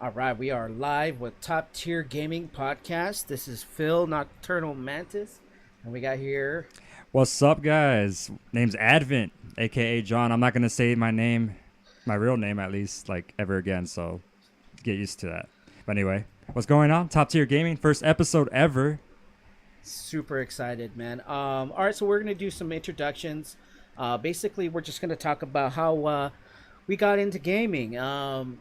All right, we are live with Top Tier Gaming Podcast. This is Phil, Nocturnal Mantis, and we got here. What's up, guys? Name's Advent, aka John. I'm not gonna say my name, my real name at least, like ever again. So get used to that. But anyway, what's going on? Top Tier Gaming, first episode ever. Super excited, man. All right, so we're gonna do some introductions. Basically, we're just gonna talk about how we got into gaming.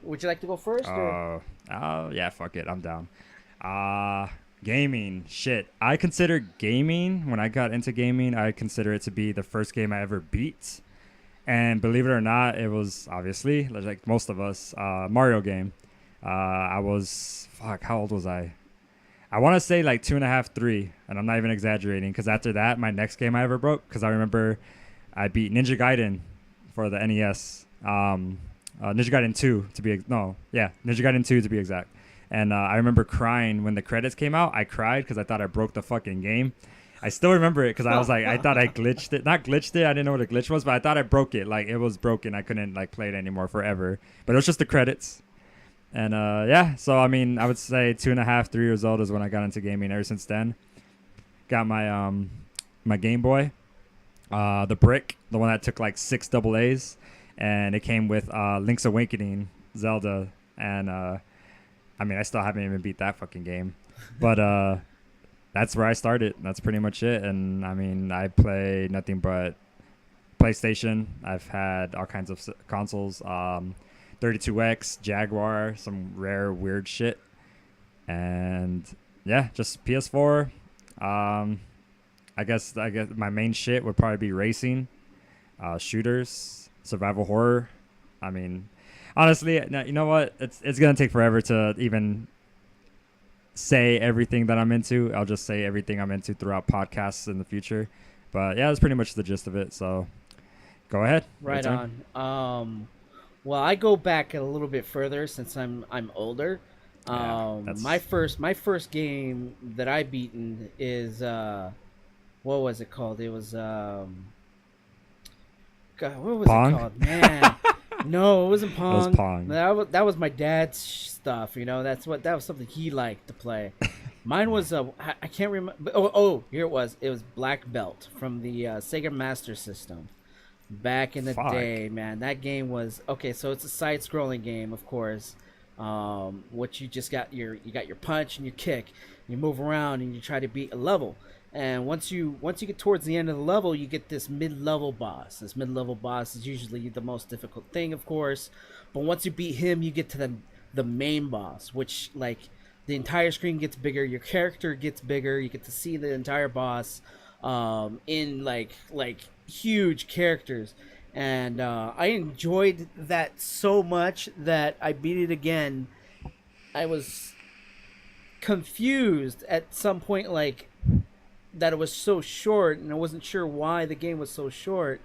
Would you like to go first? Or? Yeah, fuck it. I'm down. Gaming. Shit. I consider gaming, when I got into gaming, I consider it to be the first game I ever beat. And believe it or not, it was obviously, like most of us, Mario game. How old was I? I want to say like 2.5, 3, and I'm not even exaggerating, because after that, my next game I ever broke, because I remember I beat Ninja Gaiden for the NES. Ninja Gaiden 2 to be Ninja Gaiden 2 to be exact. And I remember crying when the credits came out. I cried because I thought I broke the fucking game. I still remember it because I was like, I thought I glitched it. Not glitched it. I didn't know what a glitch was, but I thought I broke it. Like, it was broken. I couldn't like play it anymore forever. But it was just the credits. And so I mean, I would say 2.5, 3 years old is when I got into gaming. Ever since then, got my Game Boy, the brick, the one that took like 6 double A's, and it came with Link's Awakening, Zelda, and I mean, I still haven't even beat that fucking game, but that's where I started. That's pretty much it. And I mean, I play nothing but PlayStation. I've had all kinds of consoles, 32X, Jaguar, some rare weird shit, and yeah, just PS4. I guess my main shit would probably be racing, shooters, survival horror. I mean, honestly, you know what? It's gonna take forever to even say everything that I'm into. I'll just say everything I'm into throughout podcasts in the future. But yeah, that's pretty much the gist of it. So go ahead. Right on. Well, I go back a little bit further since I'm older. My first game that I beaten is what was it called? It was God, what was Pong? it called? Man, no, it wasn't It was Pong. Pong. That was my dad's stuff. You know, that was something he liked to play. Mine was I can't remember. Oh, here it was. It was Black Belt from the Sega Master System. Back in the Fuck. day, man, that game was okay. So it's a side-scrolling game, of course. What you just got you got your punch and your kick. You move around and you try to beat a level. And once you get towards the end of the level, you get this mid-level boss. This mid-level boss is usually the most difficult thing, of course. But once you beat him, you get to the main boss, which like the entire screen gets bigger, your character gets bigger, you get to see the entire boss in like huge characters. And I enjoyed that so much that I beat it again. I was confused at some point, like that it was so short, and I wasn't sure why the game was so short,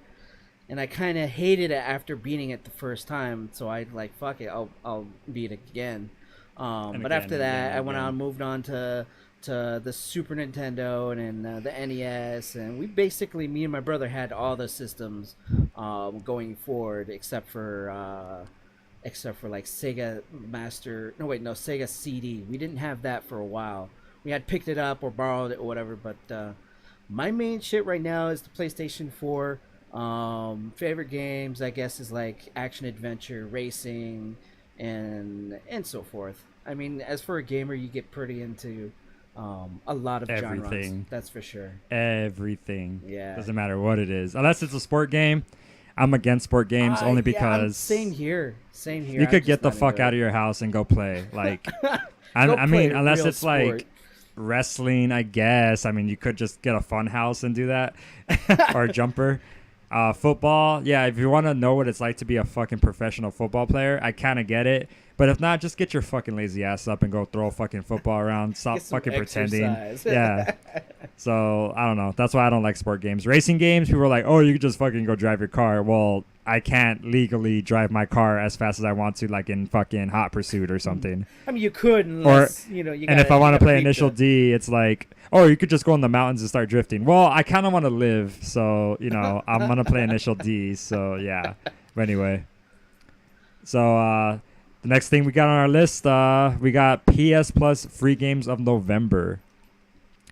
and I kind of hated it after beating it the first time. So I like, fuck it, I'll beat it again. But after that, I went on, moved on to the Super Nintendo and then the NES, and we basically, me and my brother had all the systems going forward, except for like Sega Master. No, wait, no, Sega CD. We didn't have that for a while. We had picked it up or borrowed it or whatever. But my main shit right now is the PlayStation 4. Favorite games, I guess, is like action adventure, racing, and so forth. I mean, as for a gamer, you get pretty into a lot of genres. Everything. That's for sure. Everything. Yeah. Doesn't matter what it is, unless it's a sport game. I'm against sport games only because same here. you could get the fuck out of your house and go play. Like, I mean, unless it's like wrestling, I guess. I mean, you could just get a fun house and do that, or a jumper. Football, yeah, if you want to know what it's like to be a fucking professional football player, I kind of get it. But if not, just get your fucking lazy ass up and go throw a fucking football around. Stop fucking pretending. Yeah. So, I don't know. That's why I don't like sport games. Racing games, people are like, oh, you could just fucking go drive your car. Well, I can't legally drive my car as fast as I want to, like in fucking Hot Pursuit or something. I mean, you could, unless, you and if I want to play Initial D, it's like, oh, you could just go in the mountains and start drifting. Well, I kind of want to live, so, I'm going to play Initial D, so yeah. But anyway. So, The next thing we got on our list, we got PS Plus free games of November.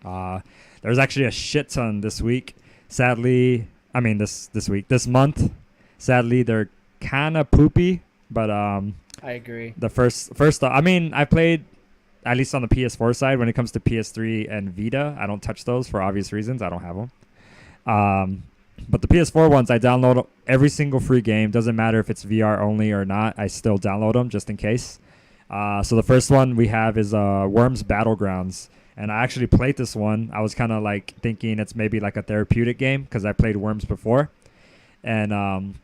There's actually a shit ton this week. Sadly, I mean this month. Sadly, they're kind of poopy, but I agree. the first I mean, I played at least on the PS4 side. When it comes to PS3 and Vita, I don't touch those for obvious reasons. I don't have them. But the PS4 ones, I download every single free game. Doesn't matter if it's VR only or not. I still download them just in case. So the first one we have is Worms Battlegrounds. And I actually played this one. I was kind of like thinking it's maybe like a therapeutic game because I played Worms before. And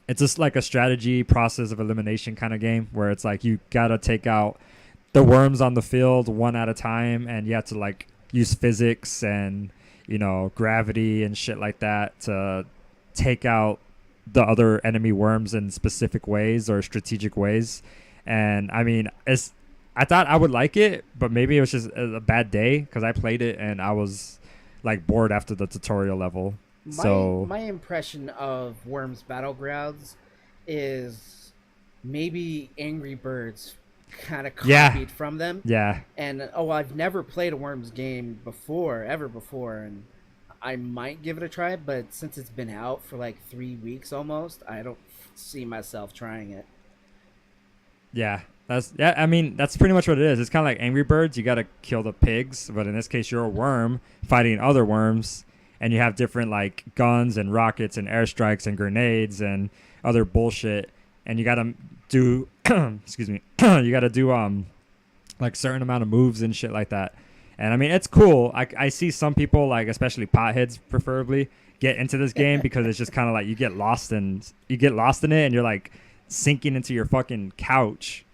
it's just like a strategy process of elimination kind of game where it's like you got to take out the worms on the field one at a time. And you have to like use physics and, you know, gravity and shit like that to take out the other enemy worms in specific ways or strategic ways. And I mean, I thought I would like it, but maybe it was just a bad day because I played it and I was like bored after the tutorial level. My impression of Worms Battlegrounds is maybe Angry Birds kind of copied from them. Yeah. And I've never played a Worms game ever before, and I might give it a try, but since it's been out for like 3 weeks almost, I don't see myself trying it. Yeah. I mean, that's pretty much what it is. It's kind of like Angry Birds. You got to kill the pigs, but in this case, you're a worm fighting other worms, and you have different like guns and rockets and airstrikes and grenades and other bullshit, and you got to do excuse me, you got to do like certain amount of moves and shit like that. And I mean, it's cool. I see some people, like especially potheads preferably, get into this game because it's just kind of like you get lost in it, and you're like sinking into your fucking couch.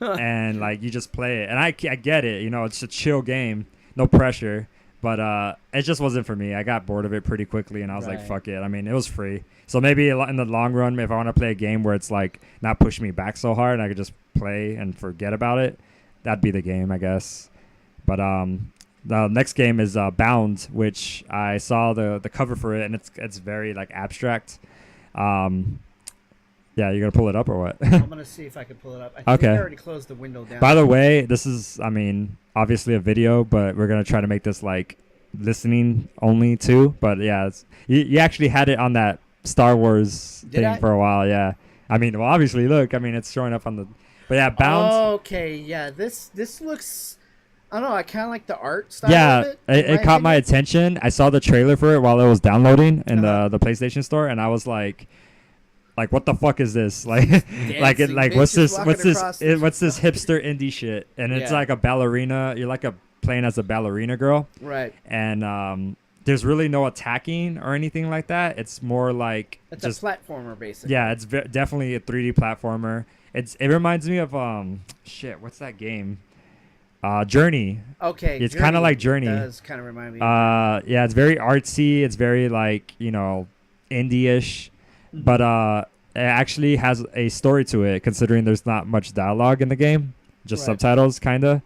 And like you just play it, and I get it, you know, it's a chill game, no pressure, but it just wasn't for me. I got bored of it pretty quickly, and I was like, fuck it. I mean, it was free, so maybe in the long run, if I want to play a game where it's like not pushing me back so hard and I could just play and forget about it, that'd be the game, I guess. But the next game is Bound, which I saw the cover for it, and it's very like abstract. Yeah, you're going to pull it up or what? I'm going to see if I can pull it up. I think I already closed the window down. By the way, this is, I mean, obviously a video, but we're going to try to make this like listening only too. But yeah, you actually had it on that Star Wars thing for a while, yeah. I mean, well, obviously, look, I mean, it's showing up on the... But yeah, Bound... Okay, yeah, this looks... I don't know, I kind of like the art style of it. It caught my attention. I saw the trailer for it while it was downloading in the PlayStation Store, and I was like, what the fuck is this? Like, what's this hipster indie shit? And it's like a ballerina. You're like playing as a ballerina girl, right? And there's really no attacking or anything like that. It's more like it's just a platformer, basically. Yeah, it's definitely a 3D platformer. It reminds me of what's that game? Journey. Okay, it's kind of like Journey. It does kind of remind me. Yeah, it's very artsy. It's very like, you know, indie-ish. But it actually has a story to it, considering there's not much dialogue in the game, just subtitles, kind of.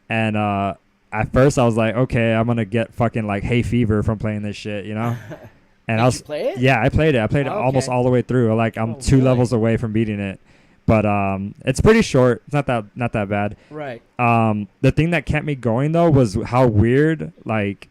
And at first, I was like, okay, I'm gonna get fucking like hay fever from playing this shit, you know. And Did you play it? Yeah, I played it. I played it almost all the way through. Like I'm 2 levels away from beating it, but it's pretty short. It's not that bad. Right. The thing that kept me going though was how weird like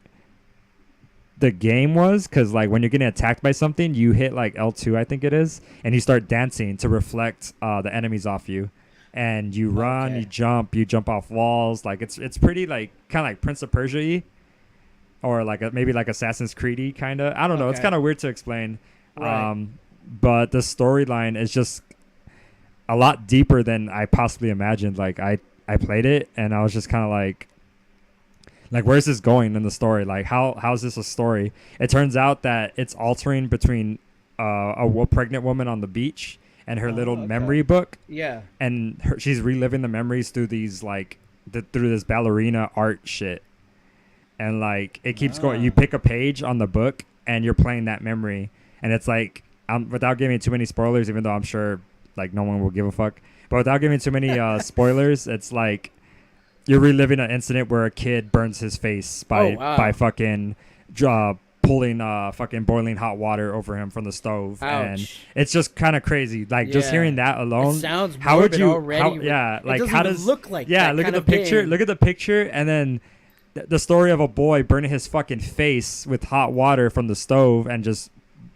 the game was, because like when you're getting attacked by something, you hit like L2, I think it is, and you start dancing to reflect the enemies off you, and you run, you jump off walls. Like it's pretty like kind of like Prince of Persia-y, or like maybe like Assassin's Creed-y kind of. I don't know. It's kind of weird to explain. Right. But the storyline is just a lot deeper than I possibly imagined. Like I played it and I was just kind of like, where's this going in the story? Like, how's this a story? It turns out that it's altering between a pregnant woman on the beach and her little memory book. Yeah. And she's reliving the memories through these, like, through this ballerina art shit. And, like, it keeps going. You pick a page on the book, and you're playing that memory. And it's like, without giving too many spoilers, even though I'm sure, like, no one will give a fuck. But without giving too many spoilers, it's like, you're reliving an incident where a kid burns his face by fucking pulling fucking boiling hot water over him from the stove. Ouch. And it's just kind of crazy. Like just Yeah. hearing that alone. It sounds how would morbid you already. yeah, It like doesn't how even does look like yeah, that look at kind the of picture. pain. Look at the picture and then the story of a boy burning his fucking face with hot water from the stove and just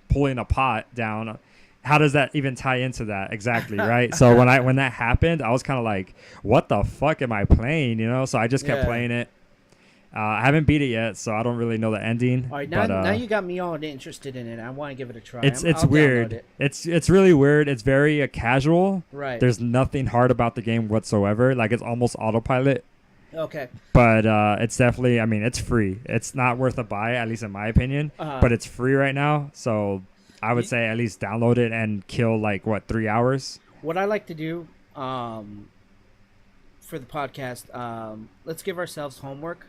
pulling a pot down. How does that even tie into that exactly, right? So when that happened, I was kind of like, what the fuck am I playing, you know? So I just kept Yeah. playing it. I haven't beat it yet, so I don't really know the ending. All right, but, now you got me all interested in it. I want to give it a try. it's I'll download weird. it. It's really weird. It's very casual. Right. There's nothing hard about the game whatsoever. Like it's almost autopilot. Okay. But it's definitely, I mean, it's free. It's not worth a buy, at least in my opinion. But it's free right now, so I would say at least download it and kill like 3 hours. What I like to do for the podcast, let's give ourselves homework.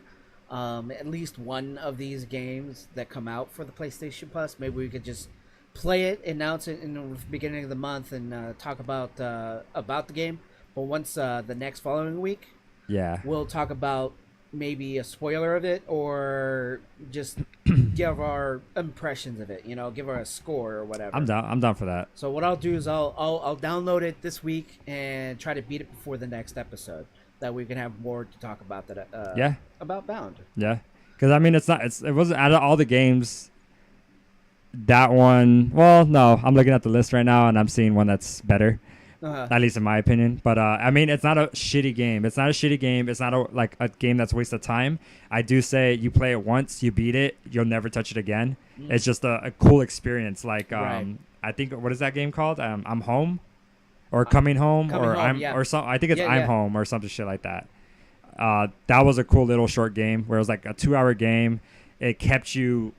At least one of these games that come out for the PlayStation Plus, maybe we could just play it, announce it in the beginning of the month, and talk about the game. But once the next following week, Yeah. we'll talk about maybe a spoiler of it or just give our impressions of it. You know, give our a score or whatever. I'm down for that. So what I'll do is I'll download it this week and try to beat it before the next episode. That we can have more to talk about about Bound. Yeah. Because I mean, it wasn't out of all the games. That one, well, no, I'm looking at the list right now and I'm seeing one that's better. At least in my opinion. But I mean, it's not a shitty game. It's not a shitty game. It's not a game that's a waste of time. I do say you play it once, you beat it, you'll never touch it again. It's just a cool experience. Like Right. I think, what is that game called? I'm Home, or Coming Home, Coming or Home, I'm yeah. or some. I think it's Yeah, I'm yeah. Home or something shit like that. That was a cool little short game where it was like a 2-hour game. It kept you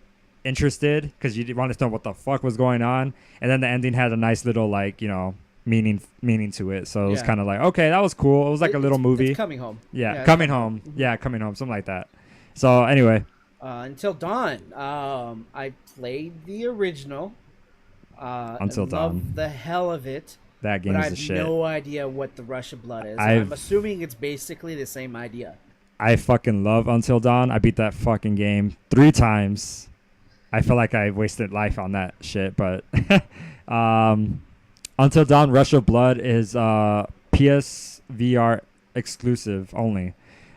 interested because you wanted to know what the fuck was going on, and then the ending had a nice little meaning to it. So it was Yeah. kind of like, okay, that was cool. It was like a little movie. It's Coming Home. Yeah, it's Coming Home. Yeah, Coming Home, something like that. So anyway, Until Dawn. I played the original. Until and Dawn. loved the hell of it. that But I game's have the shit. no idea what the Rush of Blood is. I've- I'm assuming it's basically the same idea. I fucking love Until Dawn. I beat that fucking game 3 times. I feel like I wasted life on that shit, but Until Dawn Rush of Blood is PSVR exclusive only.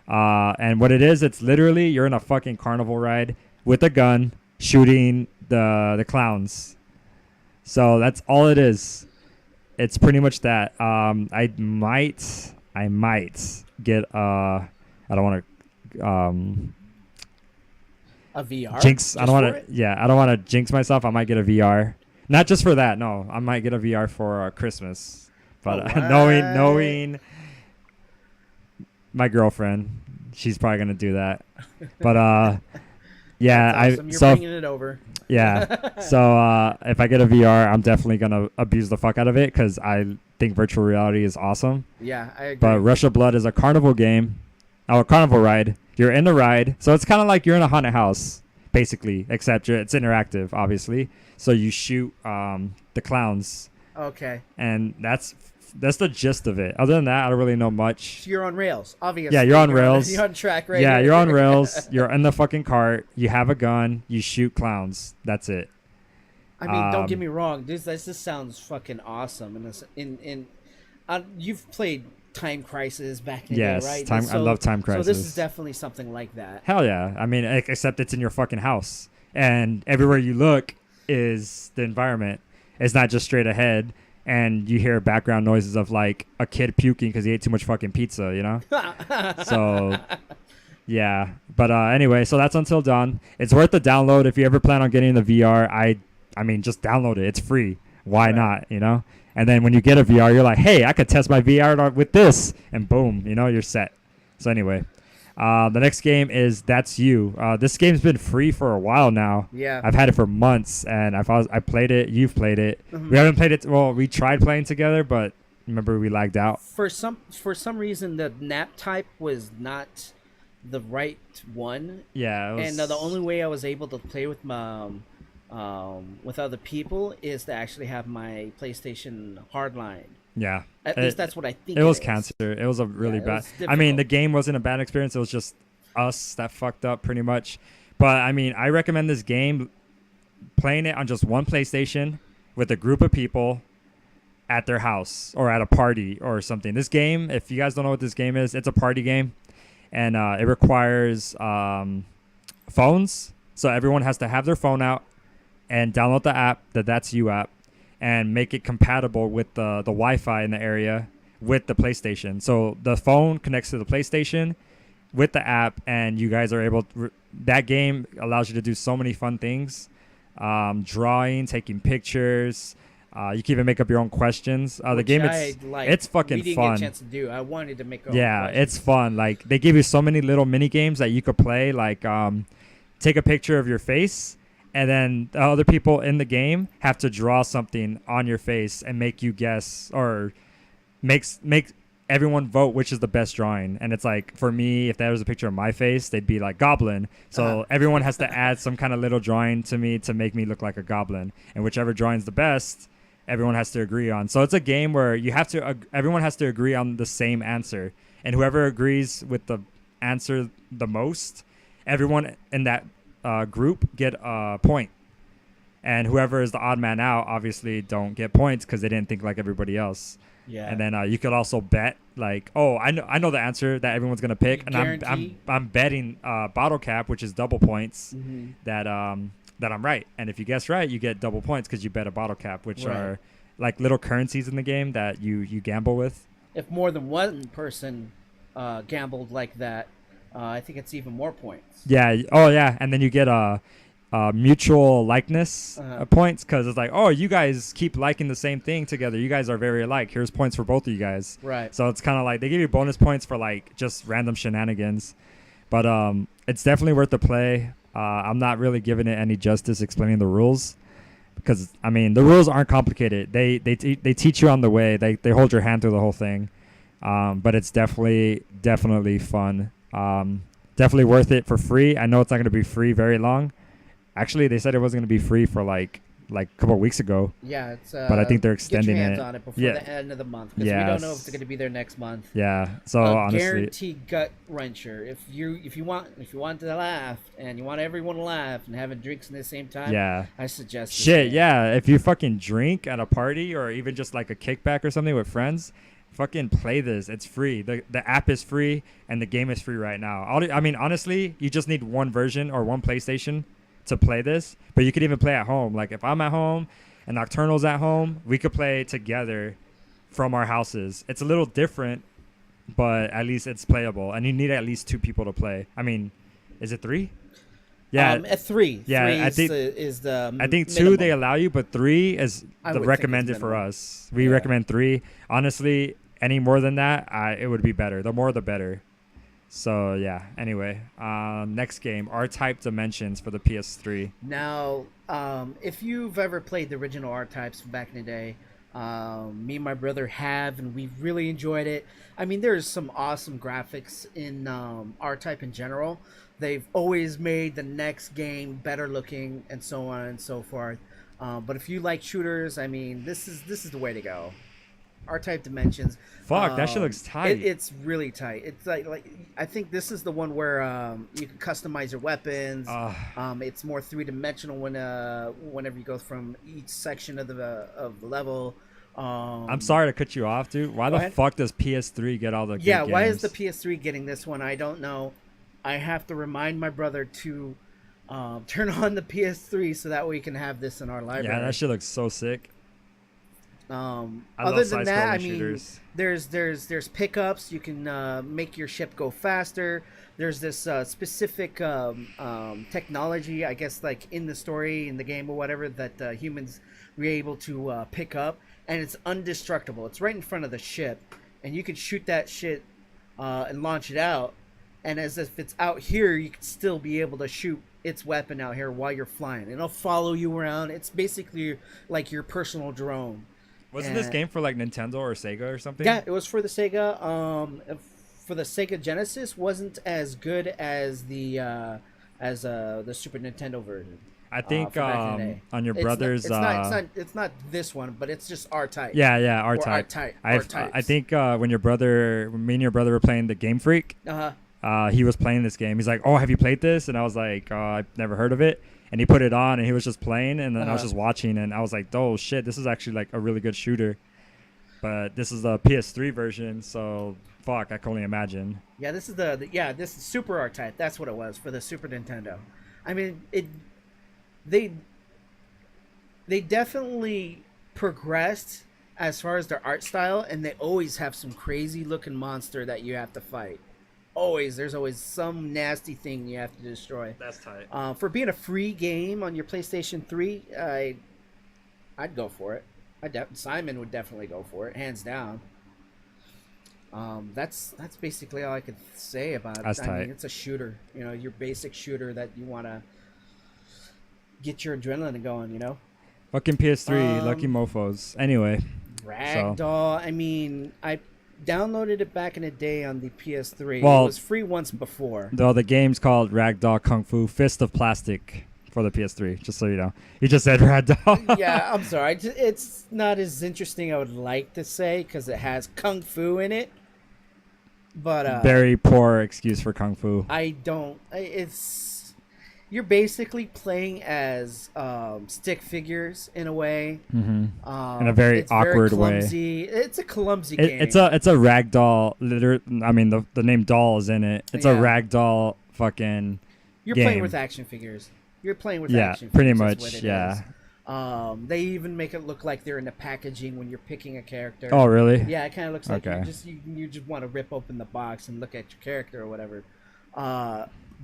And what it is, it's literally you're in a fucking carnival ride with a gun shooting the clowns. So that's all it is. It's pretty much that. I might get I don't want to A VR? jinx. I Just don't want for to. it? Yeah, I don't want to jinx myself. I might get a VR. Not just for that. No, I might get a VR for Christmas. But Oh, knowing my girlfriend, she's probably gonna do that. But yeah, That's awesome. You're bringing it over. yeah. So if I get a VR, I'm definitely gonna abuse the fuck out of it because I think virtual reality is awesome. Yeah, I agree. But Rush of Blood is a carnival game, a carnival ride. You're in the ride, so it's kind of like you're in a haunted house, basically, except it's interactive, obviously. So you shoot the clowns, Okay. and that's the gist of it. Other than that, I don't really know much. So you're on rails, obviously. Yeah, you're on rails. You're on track right Yeah, here. you're on rails. You're in the fucking cart. You have a gun. You shoot clowns. That's it. I mean, don't get me wrong. This sounds fucking awesome. You've played Time Crisis back in the Yes, day, right? I love Time So this Crisis. is definitely something like that. Hell yeah. I mean, except it's in your fucking house. And everywhere you look is the environment. It's not just straight ahead. And you hear background noises of like a kid puking because he ate too much fucking pizza, you know? So, yeah. But anyway, so that's Until Dawn. It's worth the download if you ever plan on getting the VR. I mean, just download it. It's free. Why Right. not, you know? And then when you get a VR, you're like, hey, I could test my VR with this. And boom, you know, you're set. So anyway, the next game is That's You. This game's been free for a while now. Yeah. I've had it for months, and I played it. You've played it. Mhm. We haven't played it. Well, we tried playing together, but remember we lagged out. For some reason, the nap type was not the right one, Yeah. It was, and the only way I was able to play with with other people is to actually have my PlayStation Hardline. Yeah. At least that's what I think. It was is. cancer. It was a really Yeah, it bad. was I mean, the difficult. game wasn't a bad experience. It was just us that fucked up pretty much. But I mean, I recommend this game playing it on just one PlayStation with a group of people at their house or at a party or something. This game, if you guys don't know what this game is, it's a party game, and it requires phones. So everyone has to have their phone out and download the app, the That's You app, and make it compatible with the Wi-Fi in the area with the PlayStation. So the phone connects to the PlayStation with the app, and you guys are able to, that game allows you to do so many fun things. Drawing, taking pictures. You can even make up your own questions. The game, it's fucking we didn't fun. Get a chance to do. I wanted to make. Yeah, it's fun. Like they give you so many little mini games that you could play. Like take a picture of your face, and then the other people in the game have to draw something on your face and make you guess or make everyone vote which is the best drawing. And it's like, for me, if there was a picture of my face, they'd be like goblin. So everyone has to add some kind of little drawing to me to make me look like a goblin. And whichever drawing's the best, everyone has to agree on. So it's a game where you have to everyone has to agree on the same answer. And whoever agrees with the answer the most, everyone in that group get a point. And whoever is the odd man out obviously don't get points because they didn't think like everybody else. Yeah. And then you could also bet, like, oh, I know the answer that everyone's gonna pick, and I'm betting bottle cap, which is double points, that I'm right. And if you guess right, you get double points because you bet a bottle cap, which are like little currencies in the game that you gamble with. If more than one person gambled like that, I think it's even more points. Yeah. Oh yeah. And then you get mutual likeness points because it's like, oh, you guys keep liking the same thing together. You guys are very alike. Here's points for both of you guys. Right. So it's kind of like they give you bonus points for like just random shenanigans. But it's definitely worth the play. I'm not really giving it any justice explaining the rules because, I mean, the rules aren't complicated. They teach you on the way. They hold your hand through the whole thing. But it's definitely fun. Definitely worth it for free. I know it's not going to be free very long. Actually, they said it wasn't going to be free for like a couple of weeks ago. Yeah, it's. But I think they're extending get your hands it on it before the end of the month because we don't know if it's going to be there next month. Yeah. So honestly, guaranteed gut wrencher. If you want to laugh and you want everyone to laugh and having drinks at the same time, I suggest. Shit, yeah. If you fucking drink at a party or even just like a kickback or something with friends, fucking play this. It's free. The app is free and the game is free right now. I mean, honestly, you just need one version or one PlayStation to play this, but you could even play at home. Like if I'm at home and Nocturnal's at home, we could play together from our houses. It's a little different, but at least it's playable, and you need at least 2 people to play. I mean, is it 3? Yeah, at 3. Yeah, 3 is the I think minimum. 2 they allow you, but 3 is the recommended for us. We recommend 3. Honestly, any more than that, it would be better. The more, the better. So yeah. Anyway, next game, R-Type Dimensions for the PS3. Now, if you've ever played the original R-Types from back in the day, me and my brother have, and we've really enjoyed it. I mean, there's some awesome graphics in R-Type in general. They've always made the next game better looking, and so on and so forth. But if you like shooters, I mean, this is the way to go. R-Type Dimensions. Fuck, that shit looks tight. It's really tight. It's like I think this is the one where you can customize your weapons. It's more 3-dimensional whenever you go from each section of the level. I'm sorry to cut you off, dude. Why the fuck does PS3 get all the good games? Why is the PS3 getting this one? I don't know. I have to remind my brother to turn on the PS3 so that way we can have this in our library. Yeah, that shit looks so sick. Other than that, I mean, there's pickups. You can make your ship go faster. There's this specific technology, I guess, like in the story, in the game or whatever, that humans were able to pick up, and it's indestructible. It's right in front of the ship, and you can shoot that shit and launch it out. And as if it's out here, you can still be able to shoot its weapon out here while you're flying. It'll follow you around. It's basically like your personal drone. Wasn't this game for like Nintendo or Sega or something? Yeah, it was for the Sega. For the Sega Genesis, wasn't as good as the Super Nintendo version. I think on your brother's. It's not this one, but it's just R-Type. Yeah, R-Type. R-Type. I think when me and your brother were playing the Game Freak. he was playing this game. He's like, "Oh, have you played this?" And I was like, "I've never heard of it." And he put it on, and he was just playing, and then I was just watching, and I was like, "Oh shit, this is actually like a really good shooter." But this is the PS3 version, so fuck, I can only imagine. Yeah, this is this is Super R-Type. That's what it was for the Super Nintendo. I mean, they they definitely progressed as far as their art style, and they always have some crazy looking monster that you have to fight. There's always some nasty thing you have to destroy. That's tight. For being a free game on your PlayStation 3, I'd go for it. Simon would definitely go for it, hands down. That's basically all I could say about it. That's I tight. mean, it's a shooter. You know, your basic shooter that you want to get your adrenaline going. You know, Fucking PS3, lucky mofo's. Anyway, Ragdoll. I mean, I downloaded it back in the day on the PS3. Well, it was free once before. though the game's called Ragdoll Kung Fu Fist of Plastic for the PS3. Just so you know, you just said Ragdoll. Yeah, I'm sorry. It's not as interesting I would like to say because it has kung fu in it. But very poor excuse for Kung Fu. You're basically playing as stick figures in a way. Mm-hmm. In a very awkward way. It's a clumsy game. It's a ragdoll. I mean, the name doll is in it. It's a ragdoll fucking. You're game. playing with action figures. You're playing with action figures. Pretty much. Yeah. They even make it look like they're in the packaging when you're picking a character. Oh, really? Yeah, it kind of looks like Okay. you just want to rip open the box and look at your character or whatever.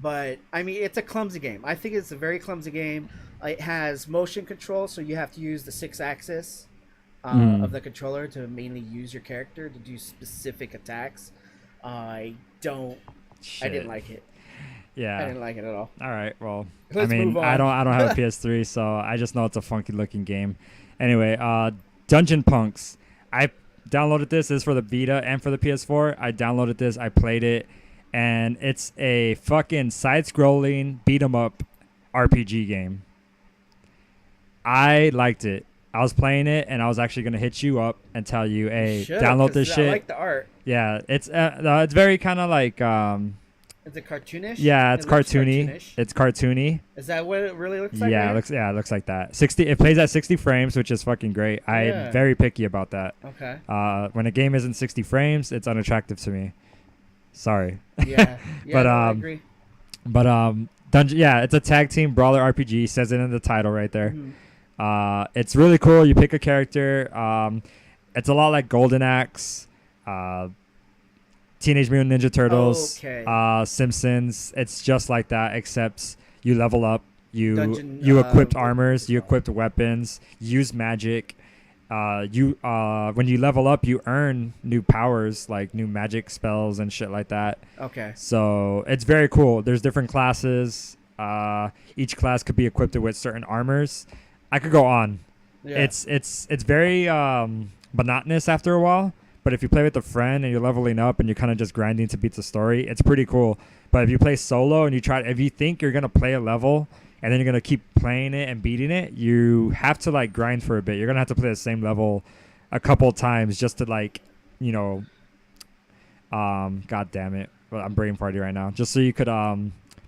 But I mean, it's a clumsy game. I think it's a very clumsy game. It has motion control, so you have to use the 6-axis of the controller to mainly use your character to do specific attacks. I didn't like it. Yeah. I didn't like it at all. All right. Well, Let's move on. I don't have a PS3, so I just know it's a funky looking game. Anyway, Dungeon Punks. I downloaded this. This is for the Vita and for the PS4. I downloaded this. I played it, and it's a fucking side-scrolling beat 'em up RPG game. I liked it. I was playing it, and I was actually gonna hit you up and tell you, "Hey, download this shit." I like the art. Yeah, it's very kind of like. Is it cartoonish? Yeah, it's cartoony. Cartoonish. It's cartoony. Is that what it really looks like? Yeah, it looks like that. 60. It plays at 60 frames, which is fucking great. I'm very picky about that. Okay. When a game isn't 60 frames, it's unattractive to me. Sorry. Yeah. But I agree. But it's a tag team brawler RPG. Says it in the title right there. Mm-hmm. It's really cool. You pick a character. It's a lot like Golden Axe. Teenage Mutant Ninja Turtles, Simpsons. It's just like that, except you level up. You equipped armors. You equipped weapons. Use magic. When you level up, you earn new powers like new magic spells and shit like that. Okay. So it's very cool. There's different classes. Each class could be equipped with certain armors. I could go on. Yeah. It's very monotonous after a while. But if you play with a friend and you're leveling up and you're kind of just grinding to beat the story, it's pretty cool. But if you play solo and if you think you're going to play a level and then you're going to keep playing it and beating it, you have to like grind for a bit. You're going to have to play the same level a couple times just to like, God damn it. Well, I'm brain farty right now. Just so you could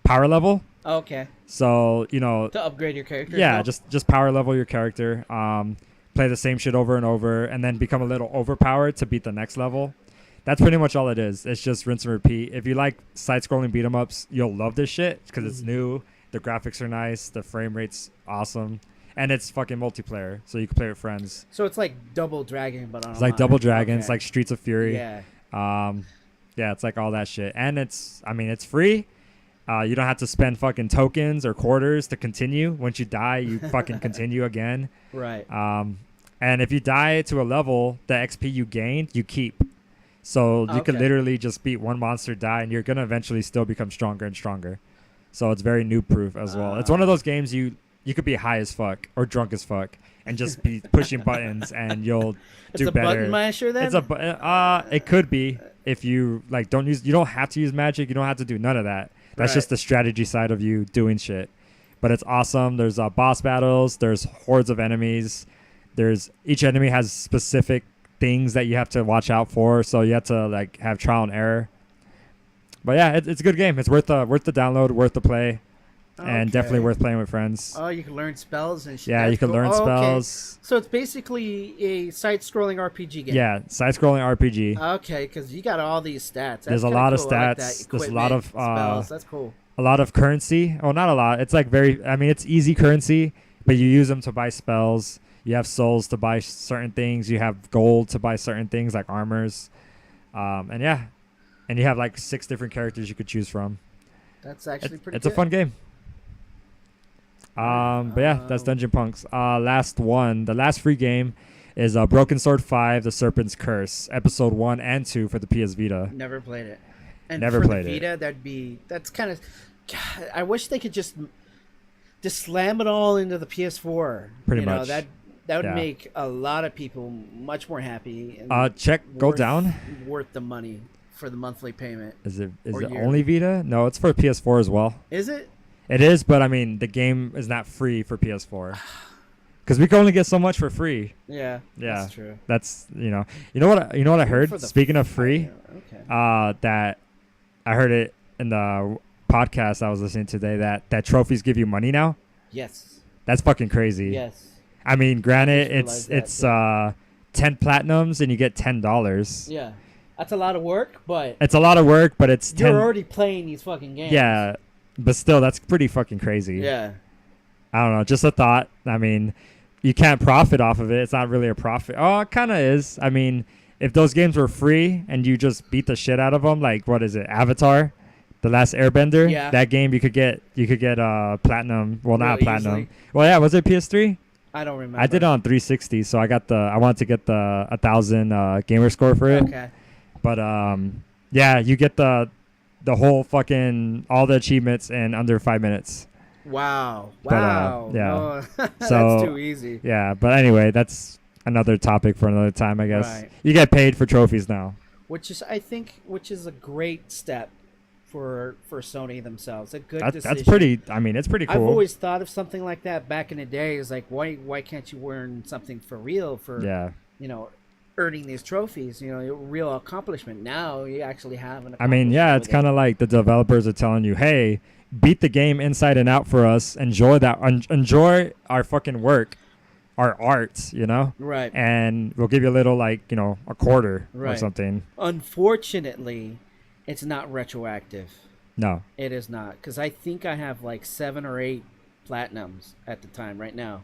power level. Okay. So, to upgrade your character. Yeah, just power level your character. Play the same shit over and over, and then become a little overpowered to beat the next level. That's pretty much all it is. It's just rinse and repeat. If you like side-scrolling beat-em-ups, you'll love this shit because it's new. The graphics are nice. The frame rate's awesome. And it's fucking multiplayer, so you can play with friends. So it's like Double Dragon, but on It's like Double Dragon. Okay. It's like Streets of Fury. Yeah. Yeah, it's like all that shit. And it's free. You don't have to spend fucking tokens or quarters to continue. Once you die, you fucking continue again. Right. And if you die to a level, the XP you gained, you keep. So you could literally just beat one monster, die, and you're going to eventually still become stronger and stronger. So it's very noob-proof as well. It's one of those games you could be high as fuck or drunk as fuck and just be pushing buttons and you'll do better. It's a button masher then? It could be if you like you don't have to use magic. You don't have to do none of that. That's just the strategy side of you doing shit. But it's awesome. There's boss battles. There's hordes of enemies. Each enemy has specific things that you have to watch out for. So you have to like have trial and error. But yeah, it's a good game. It's worth the download, worth the play, and definitely Okay. worth playing with friends. Oh, you can learn spells and shit. Yeah, That's you can cool. learn Oh, okay. spells. So it's basically a side-scrolling RPG game. Yeah, side-scrolling RPG. Okay, because you got all these stats. There's a That's lot kinda of cool. I like stats. that. There's a lot of spells. That's cool. a lot of currency. Oh, not a lot. It's like it's easy currency, but you use them to buy spells. You have souls to buy certain things. You have gold to buy certain things like armors. And yeah, and you have like 6 different characters you could choose from. That's actually pretty It's good. a fun game. But yeah, that's Dungeon Punks. Last one, the last free game is Broken Sword 5: The Serpent's Curse, episode 1 and 2 for the PS Vita. Never played it. And Never for played the it. Vita, that's kind of. I wish they could just slam it all into the PS4. Pretty you know, much. that would Yeah. make a lot of people much more happy. And Go worth- down. Worth the money for the monthly payment. Is it Or yearly. only Vita? No, it's for PS4 as well. Is it? It is, but I mean, the game is not free for PS4 because we can only get so much for free. Yeah. Yeah, That's true. That's you know what I heard. For the Speaking of free, Okay. that I heard it in the podcast I was listening to today that trophies give you money now. Yes. That's fucking crazy. Yes. I mean, granted, I just realized it's that, 10 platinums and you get $10. Yeah. That's a lot of work, but It's a lot of work, but it's 10. you're already playing these fucking games. Yeah, but still, that's pretty fucking crazy. Yeah. I don't know. Just a thought. I mean, you can't profit off of it. It's not really a profit. Oh, it kind of is. I mean, if those games were free and you just beat the shit out of them, like what is it, Avatar, The Last Airbender? Yeah. That game you could get platinum. Well, not Really platinum. easily. Well, yeah. Was it PS3? I don't remember. I did it on 360, so I wanted to get the 1,000 gamer score for it. Okay. But yeah, you get the whole fucking all the achievements in under 5 minutes. Wow. But, Wow. yeah. No, that's So- too easy. Yeah, but anyway, that's another topic for another time, I guess. Right. You get paid for trophies now. Which is a great step for Sony themselves. A good That's decision. pretty. I mean, it's pretty cool. I've always thought of something like that back in the day. Is like, why can't you earn something for real for Yeah. earning these trophies? A real accomplishment. Now you actually have an. I mean, yeah, it's kind of like the developers are telling you, hey, beat the game inside and out for us. Enjoy that. Enjoy our fucking work, our art. right. And we'll give you a little, like, a quarter or Right. something. Unfortunately, it's not retroactive. No. It is not, because I think I have like 7 or 8 platinums at the time right now,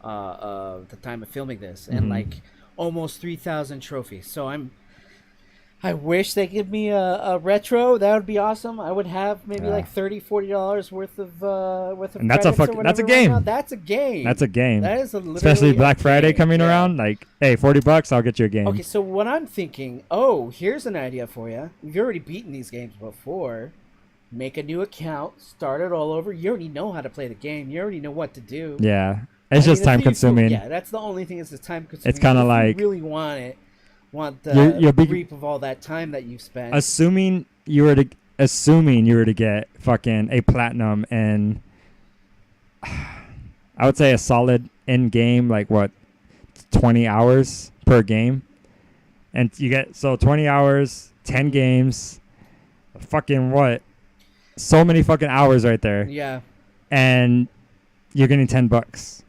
the time of filming this, and like almost 3,000 trophies. So I wish they give me a retro. That would be awesome. I would have maybe Yeah. like $30-$40 worth of And that's a credits or fucking- that's a whatever right game. now. That's a game. That's a game. That is literally Especially Black a Friday game. coming Yeah. around. Like, hey, $40, I'll get you a game. Okay, so what I'm thinking, here's an idea for you. You've already beaten these games before. Make a new account, start it all over. You already know how to play the game. You already know what to do. Yeah. It's just the thing time is, consuming. Yeah, that's the only thing is it's time consuming. It's kinda If you like- really want the You'll be- reap of all that time that you've spent. Assuming you were to get fucking a platinum and I would say a solid end game, like what, 20 hours per game. And you get 20 hours, 10 games, fucking what? So many fucking hours right there. Yeah. And you're getting $10.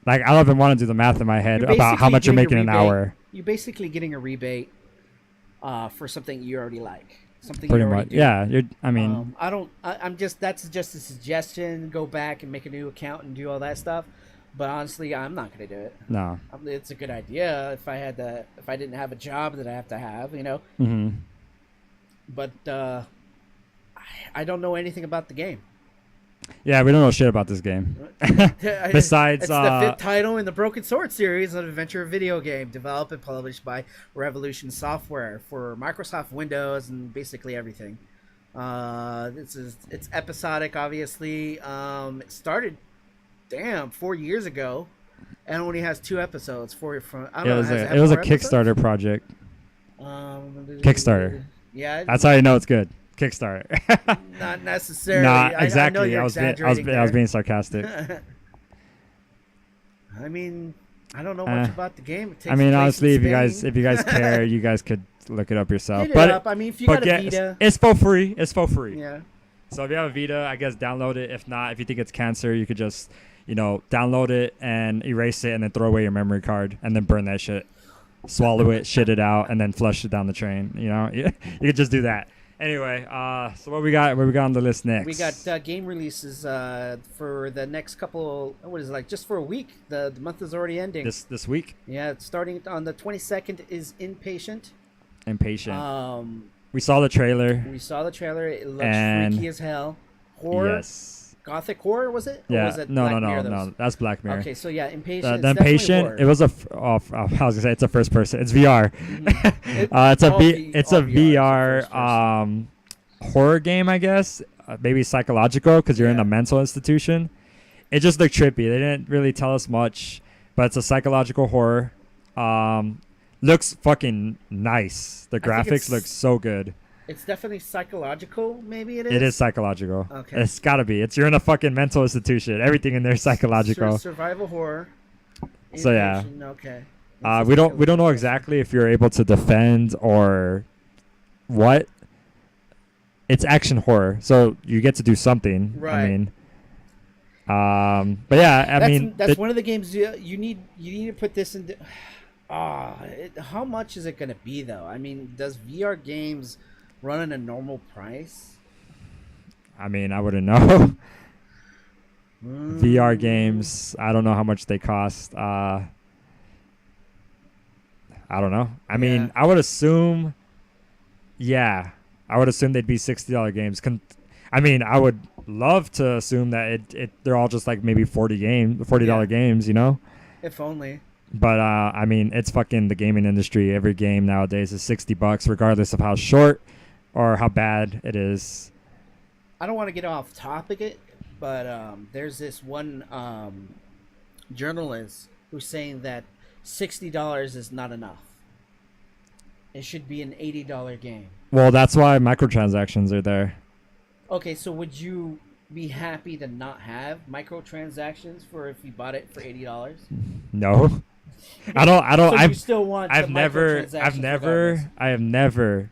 Like, I don't even want to do the math in my head You're about how basically much you're getting making a an rebate. hour. You're basically getting a rebate for something you already like. Something Pretty you much. already do. Yeah. I mean, That's just a suggestion. Go back and make a new account and do all that stuff. But honestly, I'm not gonna do it. no. It's a good idea if I didn't have a job that I have to have, Mm-hmm. But I don't know anything about the game. Yeah, we don't know shit about this game. Besides, it's the fifth title in the Broken Sword series, an adventure video game developed and published by Revolution Software for Microsoft Windows and basically everything. It's episodic, obviously. It started, 4 years ago, and only has 2 episodes. It was a Kickstarter project. Kickstarter. Yeah, That's how you know it's good. Kickstarter. not necessarily. Not exactly. I know you're I was exaggerating being there. sarcastic. I mean, I don't know much about the game. It takes I mean, place honestly, in if you guys care, you guys could look it up yourself. Hit it up. I mean, if you got a Vita, it's for free. It's for free. yeah. So if you have a Vita, I guess download it. If not, if you think it's cancer, you could just, download it and erase it and then throw away your memory card and then burn that shit. Swallow it, shit it out, and then flush it down the drain. You could just do that. Anyway, so what we got on the list next? We got game releases for the next couple. What is it, like just for a week? The month is already ending. This week. Yeah, it's starting on the 22nd is Impatient. We saw the trailer. It looks freaky as hell. Horror. Yes. Gothic horror, was it? Yeah. Or was it No. Black Mirror, That's Black Mirror. Okay, so yeah, Impatient. The Impatient. It was I was gonna say it's a first person. It's VR. Mm-hmm. It's a VR horror game, I guess. Maybe psychological because you're in a mental institution. It just looked trippy. They didn't really tell us much, but it's a psychological horror. Looks fucking nice. The graphics look so good. It's definitely psychological, maybe it is? It is psychological. Okay. It's gotta be. You're in a fucking mental institution. Everything in there is psychological. Survival horror. So yeah. Okay. We don't know exactly if you're able to defend or what. It's action horror, so you get to do something. Right. I mean, but yeah, that's one of the games you need to put this into. How much is it gonna be though? I mean, does VR games run at a normal price? I mean, I wouldn't know. VR games, I don't know how much they cost. I don't know. I mean, I would assume. Yeah, I would assume they'd be $60 games. I would love to assume that they're all just like maybe $40 games, If only. But I mean, it's fucking the gaming industry. Every game nowadays is $60, regardless of how short or how bad it is. I don't want to get off topic, but there's this one journalist who's saying that $60 is not enough. It should be an $80 game. Well, that's why microtransactions are there. Okay, so would you be happy to not have microtransactions for if you bought it for $80? No. I don't. So you still want I have never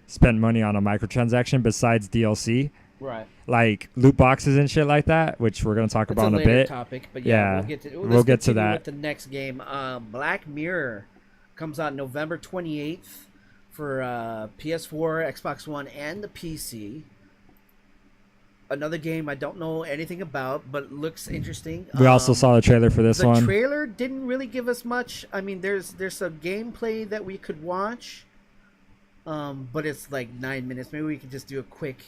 spent money on a microtransaction besides DLC. Right. Like loot boxes and shit like that, which we're gonna talk about in a bit. Topic, but yeah, we'll get to that. With the next game, Black Mirror comes out November 28th for PS4, Xbox One, and the PC. Another game I don't know anything about, but looks interesting. We also saw the trailer for this one. The trailer didn't really give us much. I mean, there's some gameplay that we could watch, but it's like 9 minutes. Maybe we could just do a quick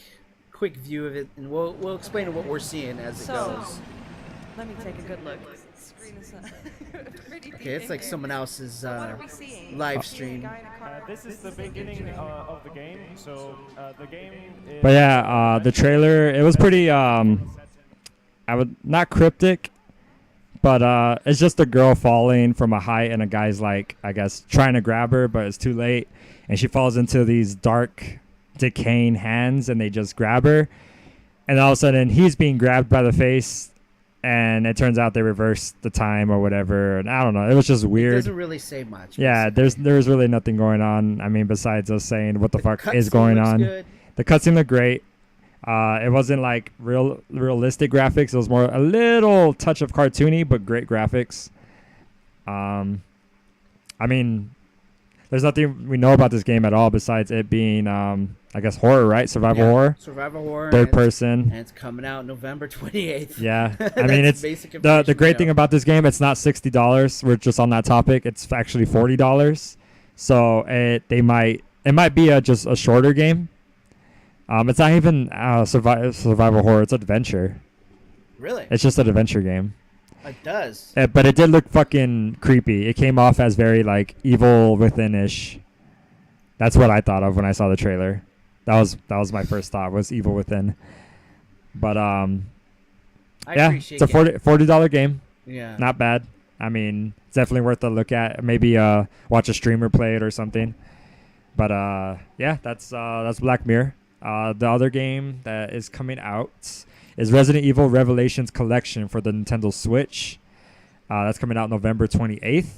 view of it, and we'll explain what we're seeing as it goes. Let me take a good look. Screen is Okay, it's like someone else's live stream. This is the beginning of the game. So the game is... But yeah, the trailer, it was pretty not cryptic, but it's just a girl falling from a height and a guy's like, I guess, trying to grab her, but it's too late, and she falls into these dark, decaying hands, and they just grab her, and all of a sudden he's being grabbed by the face. And it turns out they reversed the time or whatever. And I don't know. It was just weird. It doesn't really say much. Yeah, there's really nothing going on. I mean, besides us saying what the fuck is going on. Good. The cutscene looked great. It wasn't like realistic graphics. It was more a little touch of cartoony, but great graphics. I mean, there's nothing we know about this game at all besides it being, I guess, horror, right? Survival horror. Survival horror. Third person. And it's coming out November 28th. Yeah. I mean, it's the great thing about this game, it's not $60. We're just on that topic. It's actually $40. So it might be just a shorter game. It's not even survival horror. It's adventure. Really? It's just an adventure game. It does. But it did look fucking creepy. It came off as very like Evil Within-ish. That's what I thought of when I saw the trailer. That was my first thought, was Evil Within. But yeah, it's a $40 game. Yeah. Not bad. I mean, it's definitely worth a look at. Maybe watch a streamer play it or something. But yeah, that's Black Mirror. The other game that is coming out is Resident Evil Revelations Collection for the Nintendo Switch. That's coming out November 28th.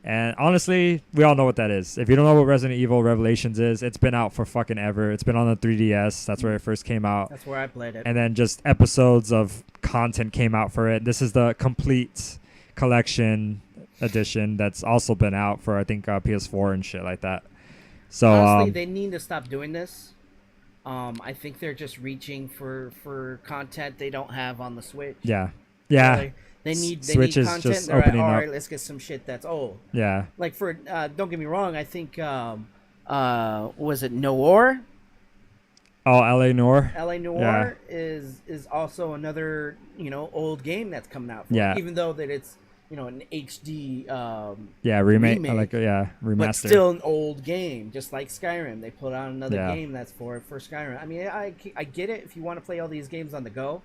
And honestly, we all know what that is. If you don't know what Resident Evil Revelations is, it's been out for fucking ever. It's been on the 3DS. That's where it first came out. That's where I played it. And then just episodes of content came out for it. This is the complete collection edition that's also been out for, I think, PS4 and shit like that. So honestly, they need to stop doing this. I think they're just reaching for content they don't have on the Switch. Yeah. Like, they need Switch is content. just They're like, opening all up. right, let's get some shit that's old. Yeah. Like for don't get me wrong, I think was it Noir? Oh, LA Noir. LA Noir is also another, old game that's coming out for it, Yeah. even though that it's, an HD Remake. remake, Remaster. but still an old game, just like Skyrim. They put out another Yeah. game that's for Skyrim. I mean, I get it if you want to play all these games on the go,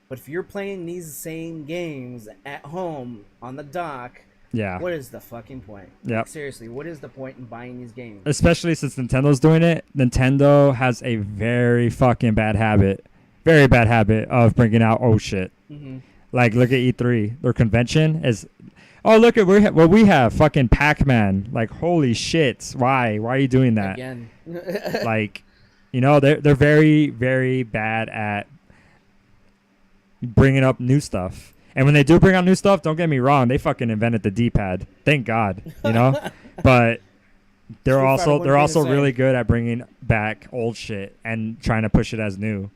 but if you're playing these same games at home on the dock, Yeah. what is the fucking point? Yep. Like, seriously, what is the point in buying these games? Especially since Nintendo's doing it. Nintendo has a very fucking bad habit of bringing out old shit. Mm-hmm. Like, look at E3. Their convention is, oh, look at what we have. Fucking Pac-Man. Like, holy shit. Why? Why are you doing that? Again. Like, they're very, very bad at bringing up new stuff. And when they do bring out new stuff, don't get me wrong, they fucking invented the D-pad. Thank God, But they're also really good at bringing back old shit and trying to push it as new.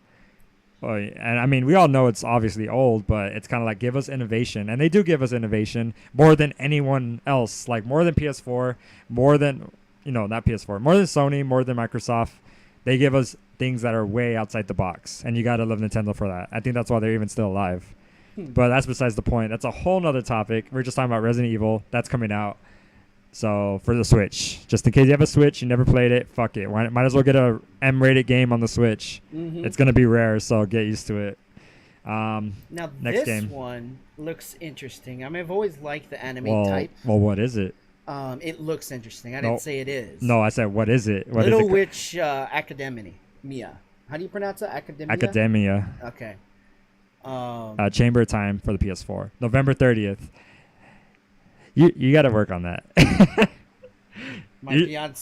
And I mean, we all know it's obviously old, but it's kind of like, give us innovation. And they do give us innovation more than anyone else, like more than PS4, more than, not PS4, more than Sony, more than Microsoft. They give us things that are way outside the box. And you got to love Nintendo for that. I think that's why they're even still alive. But that's besides the point. That's a whole nother topic. We're just talking about Resident Evil. That's coming out. So for the Switch, just in case you have a Switch, you never played it, fuck it. Might as well get a M-rated game on the Switch. Mm-hmm. It's gonna be rare, so get used to it. Now next this game. one looks interesting. I mean, I've always liked the anime type. Well, what is it? It looks interesting. I didn't say it is. No, I said what is it? What Little is it? Witch Academia. How do you pronounce it? Academia. Academia. Okay. Chamber Time for the PS4, November 30th. You got to work on that. You gotta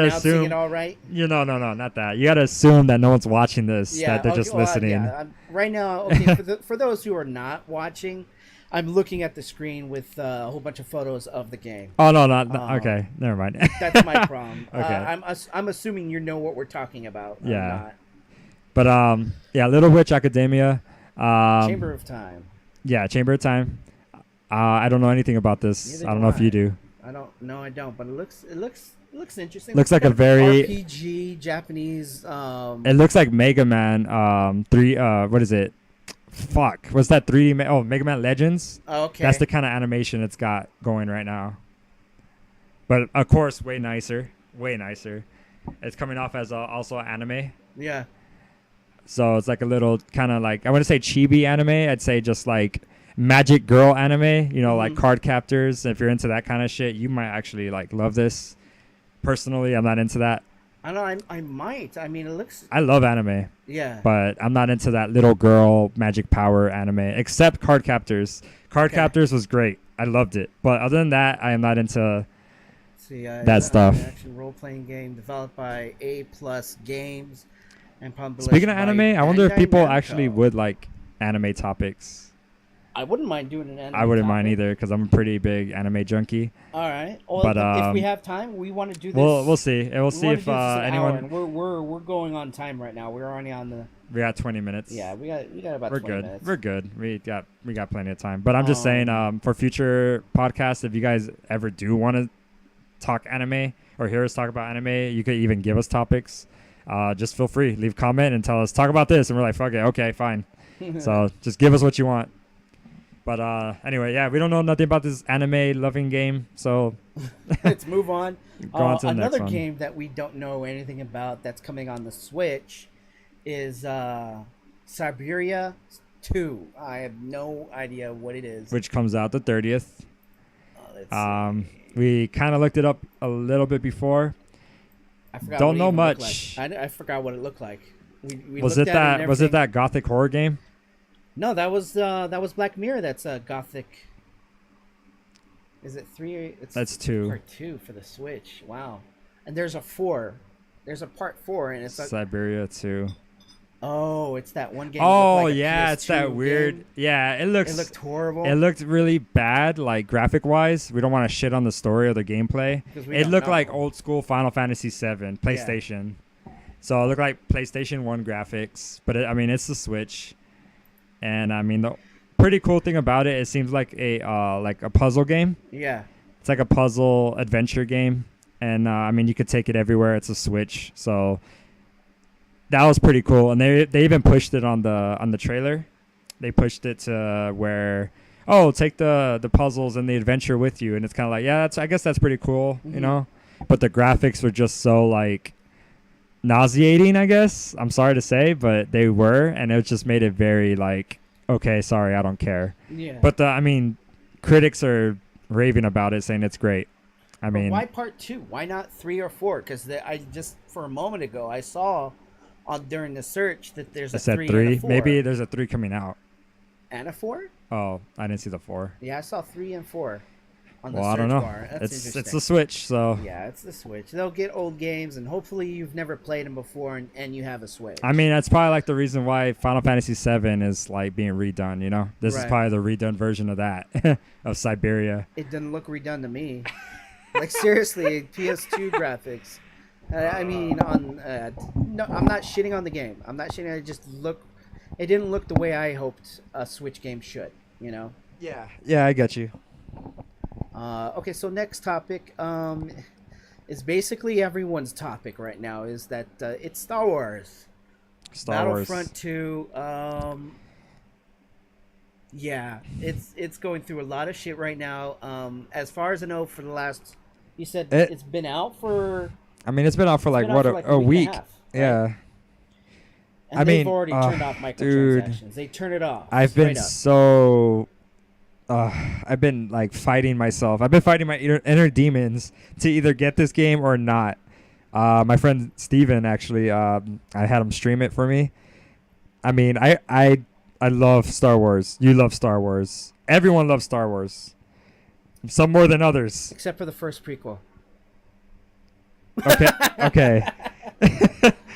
assume it all right. No, not that. You gotta assume that no one's watching this. That they're just listening. Right now, okay. for those who are not watching, I'm looking at the screen with a whole bunch of photos of the game. Oh no, okay. Never mind. That's my problem. Okay. I'm assuming you know what we're talking about. Yeah. But Little Witch Academia. Chamber of Time. Yeah, Chamber of Time. I don't know anything about this. Neither I don't know if you do. I don't. But it looks interesting. Looks like a very RPG Japanese. It looks like Mega Man 3. What is it? Fuck. What's that 3D? Mega Man Legends. Okay. That's the kind of animation it's got going right now. But of course, way nicer. Way nicer. It's coming off as also anime. Yeah. So it's like a little kind of like, I wouldn't say chibi anime. I'd say just like magic girl anime, like card captors. If you're into that kind of shit, you might actually like love this. Personally, I'm not into that. I know. I might. I mean, it looks. I love anime. Yeah. But I'm not into that little girl magic power anime, except card captors. Card captors was great. I loved it. But other than that, I am not into that stuff. Action role-playing game developed by A+ Games. And speaking of anime, I wonder if people Namco. actually would like anime topics. I wouldn't mind doing an anime. I wouldn't mind topic. either because I'm a pretty big anime junkie. All right. Well, But, if we have time, we want to do this. We'll see. And we'll we see wanna if do this an anyone. hour, and we're going on time right now. We're already on the. We got 20 minutes. Yeah, we got about. We're 20 good. minutes. We're good. We got plenty of time. But I'm just saying, for future podcasts, if you guys ever do want to talk anime or hear us talk about anime, you could even give us topics. Just feel free, leave a comment and tell us talk about this, and we're like, fuck it, okay, fine. So just give us what you want. But anyway, we don't know nothing about this anime loving game, so let's move on. Go on to the another next one. game that we don't know anything about that's coming on the Switch is Siberia 2. I have no idea what it is. Which comes out the 30th. Let's see. We kind of looked it up a little bit before. I forgot Don't what it know even looked much. like. I forgot what it looked like. We Was looked it at and that? Was it everything. that gothic horror game? No, that was Black Mirror. That's gothic. Is it 3? That's 2. Part 2 for the Switch. Wow. And there's a 4. There's a part 4, and it's like, Siberia 2. oh, it's that one game. That Oh looked like a yeah, it's that PS2 weird. game. Yeah, It looked horrible. It looked really bad, like graphic wise. We don't want to shit on the story or the gameplay. Because we It don't looked know. like old school Final Fantasy VII PlayStation. So it looked like PlayStation 1 graphics, but I mean it's the Switch. And I mean the pretty cool thing about it seems like a puzzle game. Yeah. It's like a puzzle adventure game, and I mean you could take it everywhere. It's a Switch, so that was pretty cool. And they even pushed it on the trailer. They pushed it to where take the puzzles and the adventure with you, and it's kind of like I guess that's pretty cool, you know. But the graphics were just so like nauseating, I guess. I'm sorry to say, but they were, and it just made it very like, okay, sorry, I don't care. Yeah. But I mean, critics are raving about it, saying it's great. I mean, why part 2? Why not 3 or 4? Because I just for a moment ago I saw during the search that there's I a said 3 3. and a 4. Maybe there's a 3 coming out. And a 4? Oh, I didn't see the 4. Yeah, I saw 3 and 4 on the Well, search I don't know. bar. That's interesting. It's the Switch, so Yeah, it's the Switch. They'll get old games, and hopefully you've never played them before, and you have a Switch. I mean that's probably like the reason why Final Fantasy VII is like being redone. You know, this is Right. probably the redone version of that of Siberia. It doesn't look redone to me. Like seriously, PS2 graphics. I mean, no, I'm not shitting on the game. I'm not shitting. It didn't look the way I hoped a Switch game should. You know. Yeah, I get you. Okay, so next topic is basically everyone's topic right now. Is that it's Star Wars. Star Wars. Battlefront 2. Yeah, it's going through a lot of shit right now. As far as I know, for the last, you said it's been out for. I mean, it's been out for like a week. And a half, right? Yeah. And they've already turned off microtransactions. Dude, They turn it off. I've been straight up. so. I've been like fighting myself. I've been fighting my inner demons to either get this game or not. My friend Steven actually, I had him stream it for me. I mean, I love Star Wars. You love Star Wars. Everyone loves Star Wars. Some more than others. Except for the first prequel. Okay. Okay.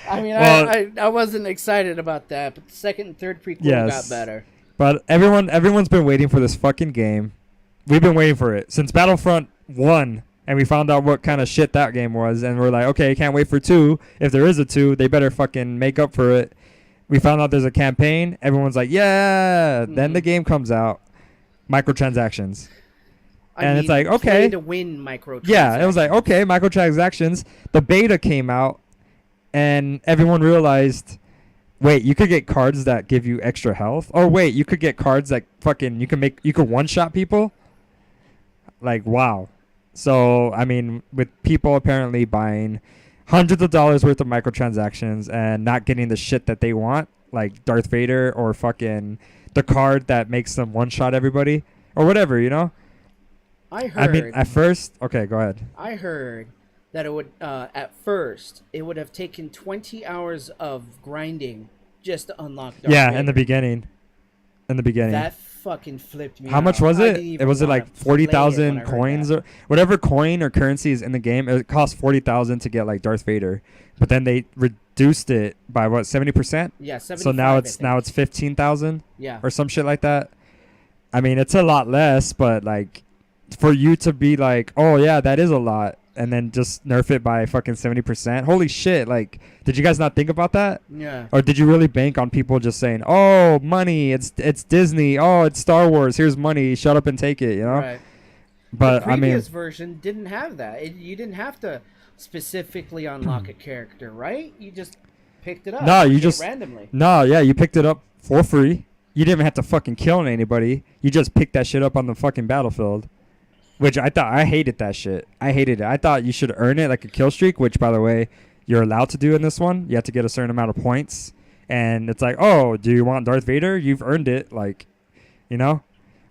I mean, Well, I wasn't excited about that, but the second and third prequel Yes. got better. But everyone's been waiting for this fucking game. We've been waiting for it since Battlefront 1, and we found out what kind of shit that game was, and we're like, okay, can't wait for 2. If there is a 2, they better fucking make up for it. We found out there's a campaign. Everyone's like, yeah. Then the game comes out. Microtransactions. And it's like, okay. play to win microtransactions. Yeah, it was like, okay, microtransactions. The beta came out, and everyone realized, wait, you could get cards that give you extra health? Or wait, you could get cards that fucking, you could one-shot people? Like, wow. So, I mean, with people apparently buying hundreds of dollars worth of microtransactions and not getting the shit that they want, like Darth Vader or fucking the card that makes them one-shot everybody, or whatever, you know? I heard. I mean, at first, okay, go ahead. I heard that it would, at first, it would have taken 20 hours of grinding just to unlock Darth Vader. In the beginning. That fucking flipped me How out. much was I it? didn't even Was it wanna like play it when 40,000 I heard coins that. or whatever coin or currency is in the game? It cost 40,000 to get like Darth Vader, but then they reduced it by what, 70%? Yeah, 75. So now I it's think. 15,000 Yeah. or some shit like that. I mean, it's a lot less, but like for you to be like, oh yeah, that is a lot, and then just nerf it by fucking 70%. Holy shit! Like, did you guys not think about that? Yeah. Or did you really bank on people just saying, "Oh, money, it's Disney. Oh, it's Star Wars. Here's money. Shut up and take it." You know. Right. But the I mean, previous version didn't have that. You didn't have to specifically unlock a character, right? You just picked it up. No, you hit just randomly. no, yeah, you picked it up for free. You didn't even have to fucking kill anybody. You just picked that shit up on the fucking battlefield. Which I hated that shit. I hated it. I thought you should earn it like a kill streak, which, by the way, you're allowed to do in this one. You have to get a certain amount of points. And it's like, oh, do you want Darth Vader? You've earned it. Like, you know?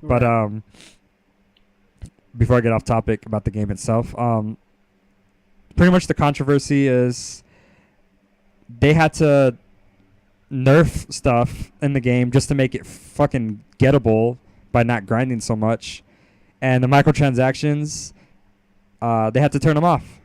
Right. But before I get off topic about the game itself, pretty much the controversy is they had to nerf stuff in the game just to make it fucking gettable by not grinding so much. And the microtransactions, they had to turn them off,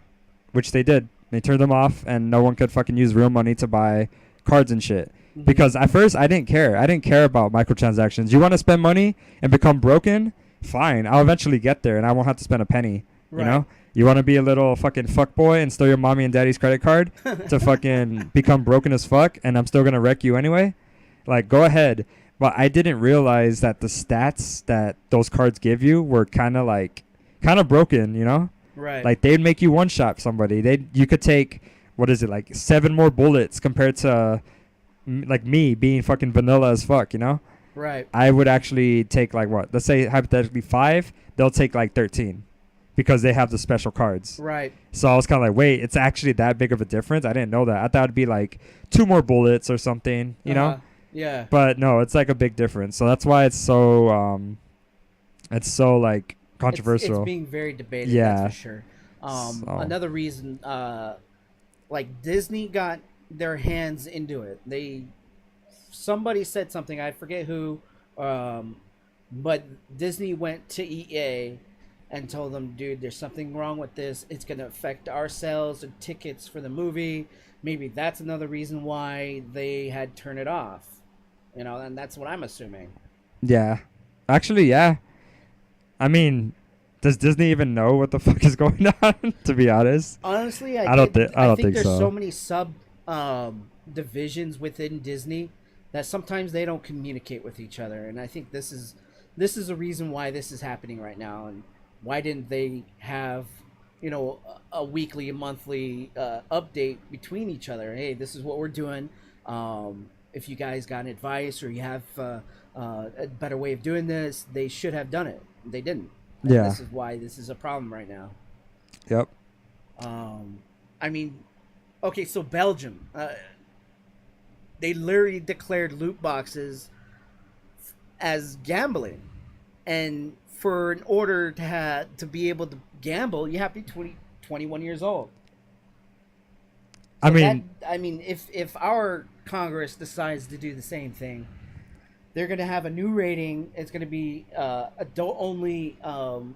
which they did. They turned them off, and no one could fucking use real money to buy cards and shit. Mhm. Because at first, I didn't care. I didn't care about microtransactions. You want to spend money and become broken? Fine. I'll eventually get there, and I won't have to spend a penny. Right. You know? You want to be a little fucking fuckboy and steal your mommy and daddy's credit card to fucking become broken as fuck, and I'm still going to wreck you anyway? Like, go ahead. But I didn't realize that the stats that those cards give you were kind of broken, you know? Right. Like, they'd make you one-shot somebody. You could take, what is it, like 7 more bullets compared to, like, me being fucking vanilla as fuck, you know? Right. I would actually take, like, what? Let's say, hypothetically, 5. They'll take, like, 13 because they have the special cards. Right. So I was kind of like, wait, it's actually that big of a difference? I didn't know that. I thought it'd be, like, 2 more bullets or something, you know? Yeah. But, no, it's, like, a big difference. So that's why it's so, like, controversial. It's being very debated. Yeah. That's for sure. So. Another reason, like Disney got their hands into it. Somebody said something, I forget who, but Disney went to EA and told them, dude, there's something wrong with this. It's going to affect our sales and tickets for the movie. Maybe that's another reason why they had turned it off. You know, and that's what I'm assuming. Yeah. Actually, yeah. I mean, does Disney even know what the fuck is going on, to be honest? Honestly, I don't think there's so. so many divisions within Disney that sometimes they don't communicate with each other, and I think this is a reason why this is happening right now. And why didn't they have, you know, a weekly, a monthly update between each other? Hey, this is what we're doing. If you guys got advice or you have a better way of doing this, they should have done it. They didn't. And Yeah. This is why this is a problem right now. Yep. I mean, okay, so Belgium, they literally declared loot boxes as gambling, and in order to be able to gamble, you have to be 21 years old. I So mean, if our Congress decides to do the same thing, they're going to have a new rating. It's going to be adult only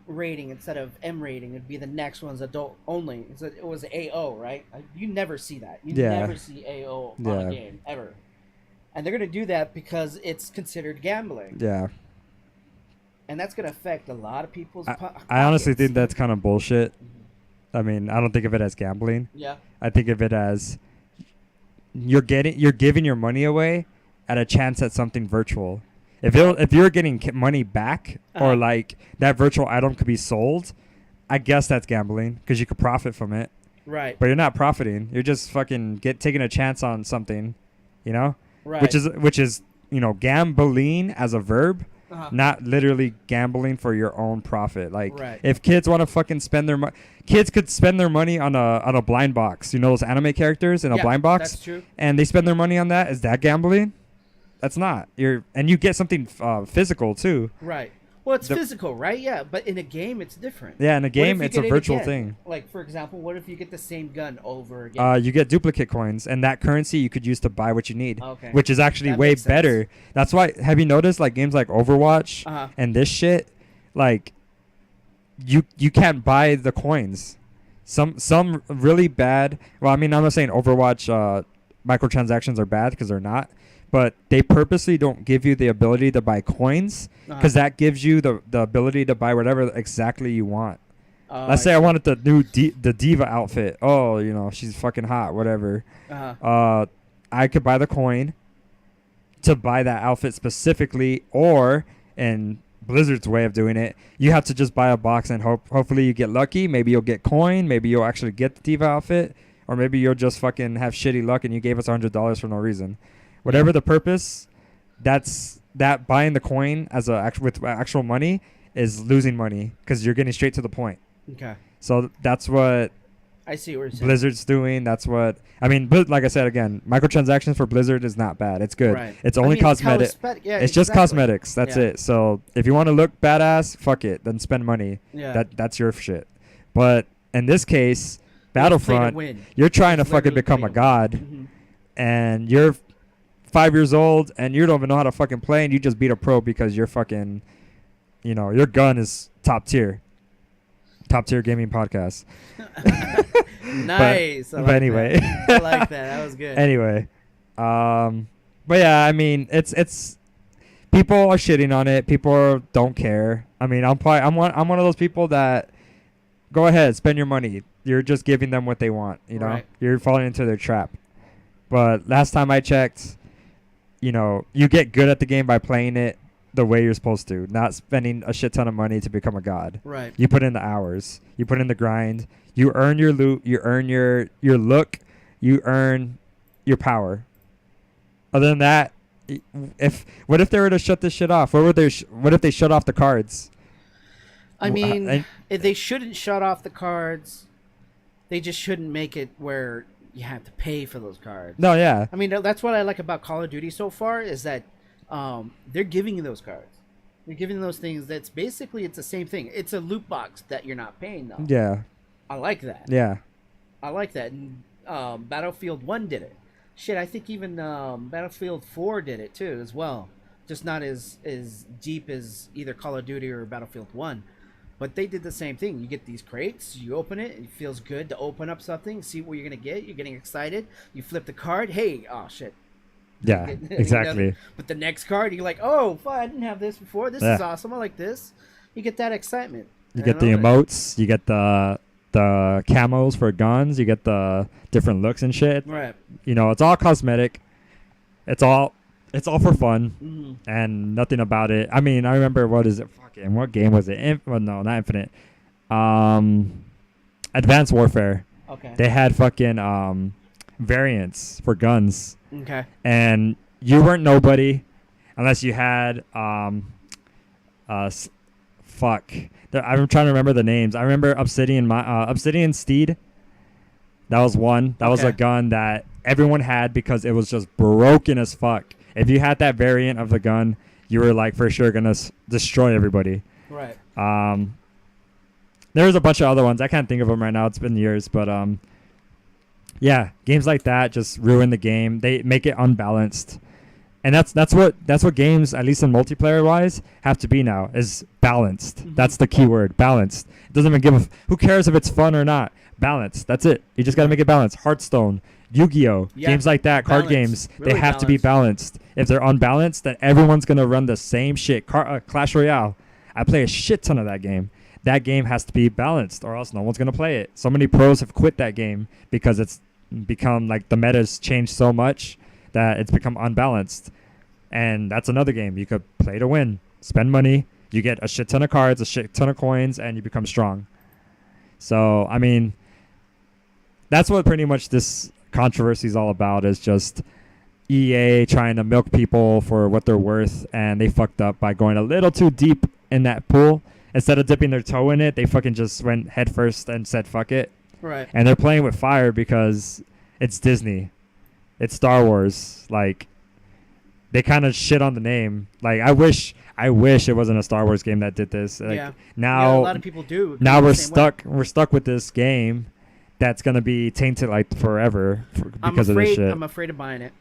rating instead of M rating. It'd be the next one's adult only. It was AO, right? You never see that. You Yeah. never see AO on Yeah. a game ever. And they're going to do that because it's considered gambling, yeah. and that's going to affect a lot of people's. I honestly pockets. think that's kind of bullshit. I mean, I don't think of it as gambling. Yeah. I think of it as you're giving your money away at a chance at something virtual. If you're getting money back or like that virtual item could be sold, I guess that's gambling because you could profit from it. Right. But you're not profiting. You're just fucking taking a chance on something, you know? Right. Which is, you know, gambling as a verb, not literally gambling for your own profit. Like Right. if kids want to fucking spend their money, kids could spend their money on a blind box. You know those anime characters in a blind box? That's true. And they spend their money on that. Is that gambling? That's not. And you get something physical too. Right. Well, it's physical, right? Yeah, but in a game, it's different. Yeah, in a What game, if you it's a get it virtual again? thing. Like, for example, what if you get the same gun over again? You get duplicate coins, and that currency you could use to buy what you need, Okay. which is actually That way makes sense. better. That's why. Have you noticed, like games like Overwatch and this shit, like you can't buy the coins. Some really bad. Well, I mean, I'm not saying Overwatch microtransactions are bad because they're not. But they purposely don't give you the ability to buy coins because that gives you the ability to buy whatever exactly you want. Let's say I wanted the new the diva outfit. Oh, you know, she's fucking hot, whatever. I could buy the coin to buy that outfit specifically, or in Blizzard's way of doing it, you have to just buy a box and hopefully you get lucky. Maybe you'll get coin. Maybe you'll actually get the diva outfit, or maybe you'll just fucking have shitty luck and you gave us $100 for no reason. Whatever the purpose, that buying the coin as with actual money is losing money because you're getting straight to the point. Okay. So that's what I see what you're saying. Blizzard's doing. That's what I mean. But like I said again, microtransactions for Blizzard is not bad. It's good. Right. It's only cosmetic. It's just cosmetics. That's it. So if you want to look badass, fuck it. Then spend money. Yeah. That's your shit. But in this case, Battlefront, win. you're trying to It's fucking literally become a play to god, win. and you're 5 years old and you don't even know how to fucking play, and you just beat a pro because you're fucking, you know, your gun is top tier gaming podcast. Nice. But anyway. that. I like that. That was good. Anyway, but yeah, I mean, it's people are shitting on it. People don't care. I mean, I'm one of those people that go ahead, spend your money. You're just giving them what they want. You know, Right. You're falling into their trap. But last time I checked, you know, you get good at the game by playing it the way you're supposed to, not spending a shit ton of money to become a god. Right. You put in the hours. You put in the grind. You earn your loot. You earn your look. You earn your power. Other than that, what if they were to shut this shit off? What if they shut off the cards? I mean, if they shouldn't shut off the cards. They just shouldn't make it where you have to pay for those cards. No, yeah. I mean, that's what I like about Call of Duty so far is that they're giving you those cards. They're giving you those things. That's basically it's the same thing. It's a loot box that you're not paying though. Yeah. I like that. Yeah. I like that. And Battlefield 1 did it. Shit, I think even Battlefield 4 did it too as well. Just not as deep as either Call of Duty or Battlefield 1. But they did the same thing. You get these crates, you open it, it feels good to open up something, see what you're going to get. You're getting excited. You flip the card. Hey, oh, shit. Yeah, exactly. But the next card, you're like, oh, fuck, I didn't have this before. This is awesome. I like this. You get that excitement. You get the emotes. You get the camos for guns. You get the different looks and shit. Right. You know, it's all cosmetic. It's all for fun, and nothing about it. I mean, I remember what game was it? Well, no, not Infinite. Advanced Warfare. Okay. They had fucking variants for guns. Okay. And you weren't nobody unless you had fuck. I'm trying to remember the names. I remember Obsidian Steed. That was one. That was a gun that everyone had because it was just broken as fuck. If you had that variant of the gun, you were like for sure gonna destroy everybody. Right. There was a bunch of other ones. I can't think of them right now. It's been years, but yeah, games like that just ruin the game. They make it unbalanced, and that's what games, at least in multiplayer wise, have to be now is balanced. That's the key word, balanced. It doesn't even who cares if it's fun or not. Balanced. That's it. You just gotta make it balanced. Hearthstone, Yu-Gi-Oh, games like that, card games, really they have to be balanced. If they're unbalanced, then everyone's gonna run the same shit. Clash Royale, I play a shit ton of that game. That game has to be balanced, or else no one's gonna play it. So many pros have quit that game because it's become like the meta's changed so much that it's become unbalanced. And that's another game you could play to win. Spend money, you get a shit ton of cards, a shit ton of coins, and you become strong. So I mean, that's what pretty much this controversy is all about, is just EA trying to milk people for what they're worth, and they fucked up by going a little too deep in that pool. Instead of dipping their toe in it, they fucking just went head first and said fuck it. Right. And they're playing with fire because it's Disney. It's Star Wars. Like, they kind of shit on the name. Like, I wish it wasn't a Star Wars game that did this. Like, yeah. Now, a lot of people do. Now we're stuck. We're stuck with this game that's gonna be tainted like forever because of this shit. I'm afraid of buying it.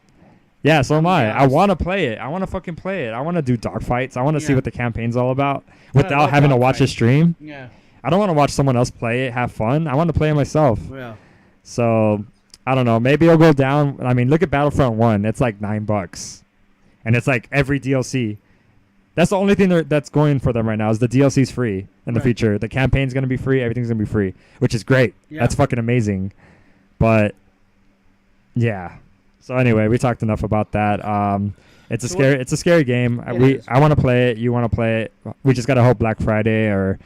Yeah, so am I. I want to play it. I want to fucking play it. I want to do dogfights. I want to see what the campaign's all about without having to watch a stream. Yeah. I don't want to watch someone else play it, have fun. I want to play it myself. Yeah. So, I don't know. Maybe it'll go down. I mean, look at Battlefront 1. It's like $9. And it's like every DLC. That's the only thing that's going for them right now is the DLC's free in the future. The campaign's going to be free. Everything's going to be free, which is great. Yeah. That's fucking amazing. But, yeah. So anyway, we talked enough about that. It's a scary game. I want to play it. You want to play it. We just got to hope Black Friday or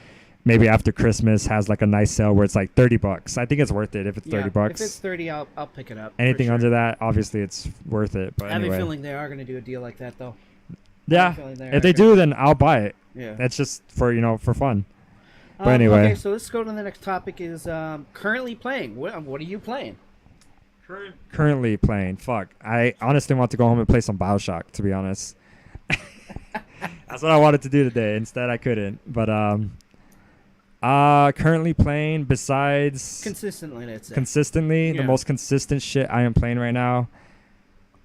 maybe after Christmas has like a nice sale where it's like $30. I think it's worth it if it's $30. If it's 30, I'll pick it up. Anything under that, obviously it's worth it. But I have a feeling they are going to do a deal like that though. Yeah. If they do, then I'll buy it. Yeah. That's just for fun. But anyway. Okay, so let's go to the next topic is currently playing. What are you playing? Currently playing. Fuck. I honestly want to go home and play some BioShock, to be honest. That's what I wanted to do today. Instead, I couldn't. But currently playing besides consistently, let's say. Consistently, the most consistent shit I am playing right now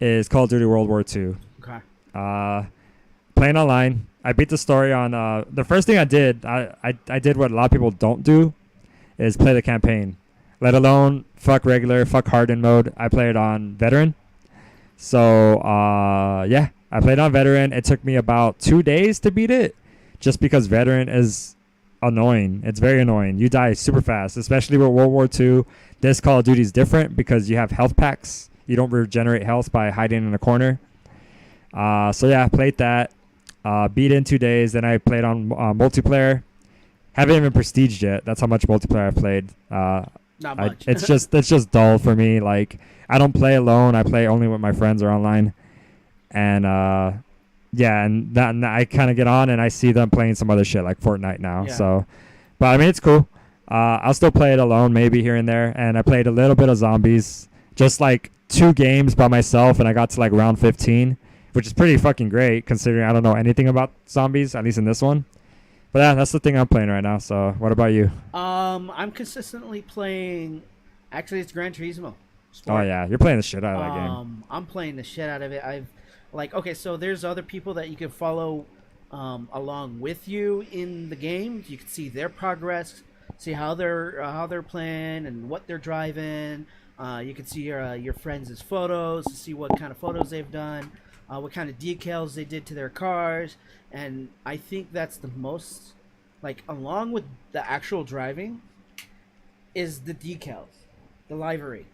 is Call of Duty World War II. Okay. Playing online. I beat the story on the first thing I did. I did what a lot of people don't do, is play the campaign, let alone fuck hardened mode. I played on veteran. So yeah, I played on veteran. It took me about 2 days to beat it, just because veteran is annoying. It's very annoying. You die super fast, especially with World War II. This Call of Duty is different because you have health packs. You don't regenerate health by hiding in a corner. So yeah, I played that. Beat it in 2 days. Then I played on multiplayer. Haven't even prestiged yet. That's how much multiplayer I played. Not much. It's just dull for me. Like, I don't play alone. I play only with my friends or online. And yeah, and I kind of get on and I see them playing some other shit like Fortnite now. Yeah. So, but I mean, it's cool. I'll still play it alone maybe here and there. And I played a little bit of zombies, just like 2 games by myself, and I got to like round 15, which is pretty fucking great considering I don't know anything about zombies, at least in this one. But yeah, that's the thing I'm playing right now. So what about you? I'm consistently playing. Actually, it's Gran Turismo. Oh yeah, you're playing the shit out of that game. I'm playing the shit out of it. Okay, so there's other people that you can follow along with you in the game. You can see their progress, see how they're playing and what they're driving. You can see your friends' photos, to see what kind of photos they've done, what kind of decals they did to their cars, and I think that's the most, like, along with the actual driving, is the decals, the livery.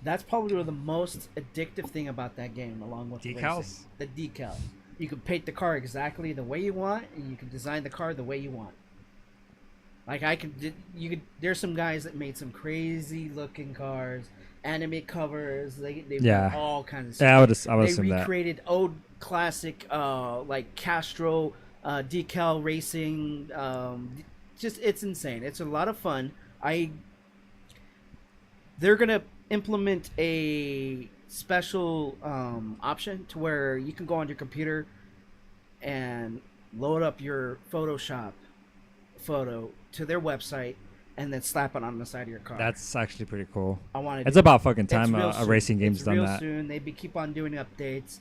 That's probably the most addictive thing about that game, along with Decals? racing. The decals. You can paint the car exactly the way you want, and you can design the car the way you want. Like there's some guys that made some crazy looking cars, anime covers. They Yeah. made all kinds of stuff. Yeah, I would They assume that. recreated old classic like Castro decal racing. Just it's insane. It's a lot of fun. They're gonna implement a special option to where you can go on your computer and load up your Photoshop photo to their website and then slap it on the side of your car. That's actually pretty cool. I want to. It's about fucking time real a soon. racing game's It's done real that. soon. They keep on doing updates.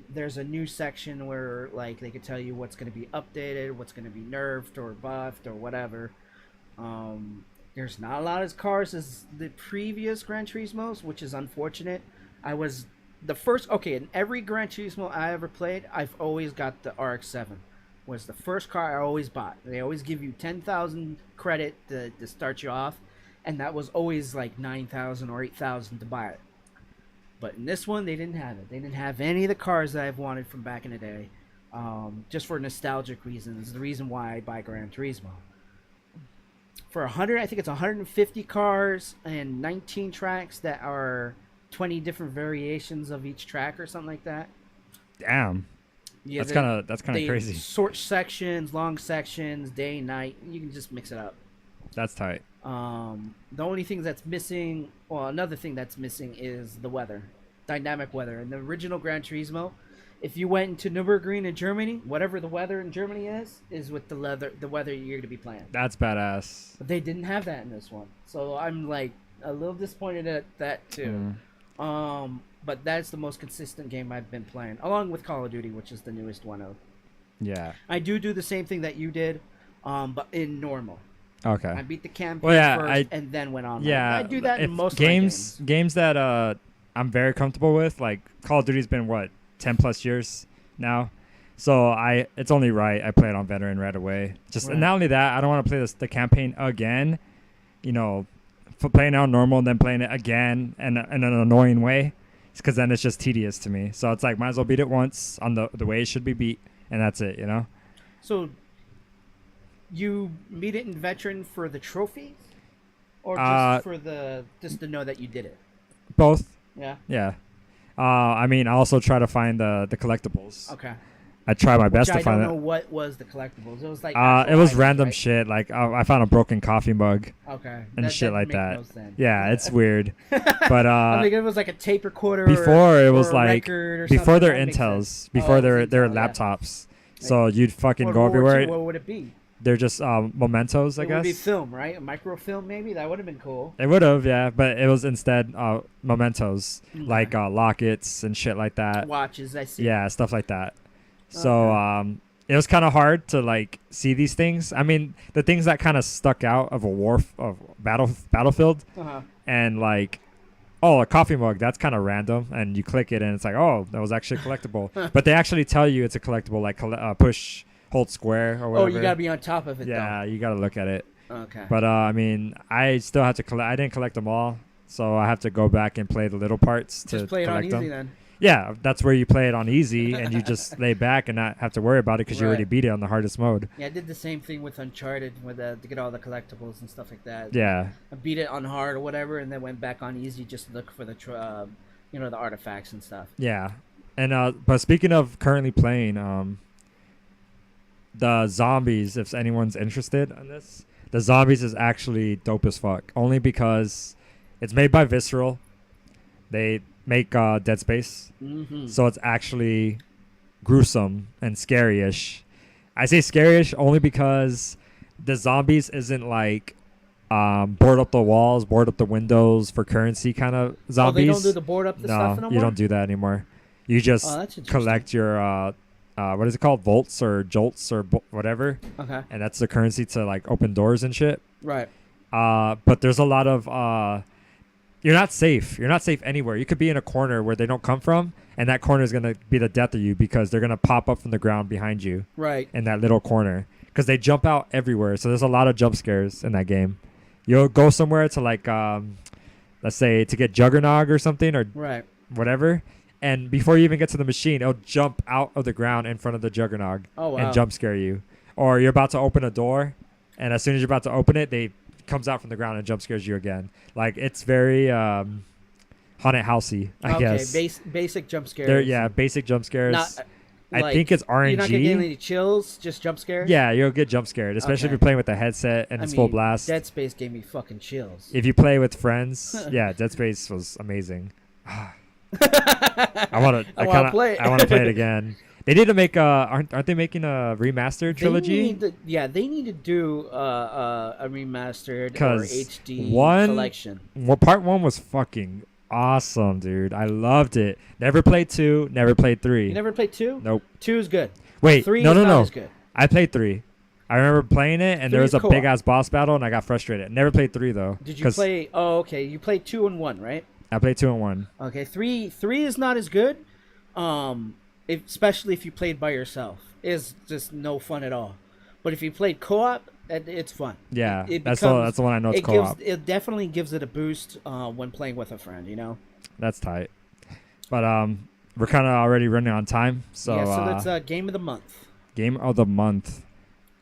There's a new section where like they could tell you what's going to be updated, what's going to be nerfed or buffed or whatever. There's not a lot of cars as the previous Gran Turismos, which is unfortunate. I was the first. Okay, in every Gran Turismo I ever played, I've always got the RX-7. Was the first car I always bought. They always give you 10,000 credit to start you off, and that was always like 9,000 or 8,000 to buy it. But in this one, they didn't have it. They didn't have any of the cars that I've wanted from back in the day, just for nostalgic reasons. The reason why I buy Gran Turismo. For 100, I think it's 150 cars and 19 tracks that are 20 different variations of each track or something like that. Damn. Yeah, That's kind they of crazy. Short sections, long sections, day, night. You can just mix it up. That's tight. The only thing that's missing, well, another thing that's missing is the weather, dynamic weather. In the original Gran Turismo, if you went into Nürburgring in Germany, whatever the weather in Germany is with the weather you're gonna be playing. That's badass. But they didn't have that in this one, so I'm like a little disappointed at that too. But that's the most consistent game I've been playing, along with Call of Duty, which is the newest one of. Yeah. I do the same thing that you did, but in normal. Okay. I beat the campaign Well, yeah, first and then went on. Yeah. I do that in if most games. of my games. Games that I'm very comfortable with, like Call of Duty's been what 10 plus years now, so it's only right I play it on veteran right away. Just Right. not only that, I don't want to play the campaign again. You know, for playing it on normal and then playing it again in an annoying way, because then it's just tedious to me. So it's like might as well beat it once on the way it should be beat, and that's it. You know. So you beat it in veteran for the trophies, or just to know that you did it. Both. Yeah. Yeah. I mean, I also try to find the collectibles. Okay. I try my best Which to find I don't it. know what was the collectibles. It was like It was items, random right? shit. Like I found a broken coffee mug Okay. and shit like makes that. no sense. Yeah, it's weird. But I think it was like a tape recorder. before it was or a like record or before something. their That makes Intels, sense. before Oh, their it was Intel, yeah. laptops. So you'd fucking go World War II, everywhere. what would it be? They're just mementos, I It would be guess. film, right? A microfilm, maybe. That would have been cool. It would have, yeah, but it was instead mementos, Okay. like lockets and shit like that. Watches, I see. Yeah, stuff like that. So it was kind of hard to like see these things. I mean, the things that kind of stuck out of battlefield, and like, oh, a coffee mug, that's kind of random, and you click it and it's like, oh, that was actually collectible. But they actually tell you it's a collectible, like push, hold square or whatever. Oh, you gotta be on top of it. Yeah, you gotta look at it. Okay. But I mean, I still have to collect. I didn't collect them all, so I have to go back and play the little parts to just play it on collect easy them. then. Yeah, that's where you play it on easy, and you just lay back and not have to worry about it because you already beat it on the hardest mode. Yeah, I did the same thing with Uncharted with to get all the collectibles and stuff like that. Yeah. I beat it on hard or whatever, and then went back on easy just to look for the the artifacts and stuff. Yeah, and but speaking of currently playing, the zombies, if anyone's interested in this, the zombies is actually dope as fuck. Only because it's made by Visceral. They make Dead Space, so it's actually gruesome and scary-ish. I say scary-ish only because the zombies isn't like board up the walls, board up the windows for currency kind of zombies. Oh, they don't do the board up the stuff no more? You don't do that anymore. You just collect your what is it called, volts or jolts or whatever. Okay. And that's the currency to like open doors and shit. Right. But there's a lot of you're not safe. You're not safe anywhere. You could be in a corner where they don't come from, and that corner is going to be the death of you because they're going to pop up from the ground behind you. Right. In that little corner. Because they jump out everywhere. So there's a lot of jump scares in that game. You'll go somewhere to like, let's say, to get Juggernog or something or whatever. And before you even get to the machine, it'll jump out of the ground in front of the Juggernog and jump scare you. Or you're about to open a door, and as soon as you're about to open it, they comes out from the ground and jump scares you again. Like, it's very haunted housey, I guess. Basic jump scares. Basic jump scares. Not, I think it's RNG. You're not going to get any chills, just jump scares? Yeah, you'll get jump scared, especially if you're playing with the headset and it's full blast. Dead Space gave me fucking chills. If you play with friends, yeah, Dead Space was amazing. I want to play it again. They need to make aren't they making a remastered trilogy? They need to do a remastered or HD collection. Well, part 1 was fucking awesome, dude. I loved it. Never played 2, never played 3. You never played 2? Nope. 2 is good. Wait, 3 no. is not as good. I played 3. I remember playing it, and there was a big ass boss battle, and I got frustrated. Never played 3 though. Did you play? Oh, okay. You played 2 and 1, right? I played 2 and 1. Okay, 3 is not as good. Especially if you played by yourself, it's just no fun at all. But if you played co-op, it's fun. Yeah, that's the one I know it's co-op. It definitely gives it a boost when playing with a friend. You know. That's tight. But we're kind of already running on time, so yeah. So that's game of the month. Game of the month.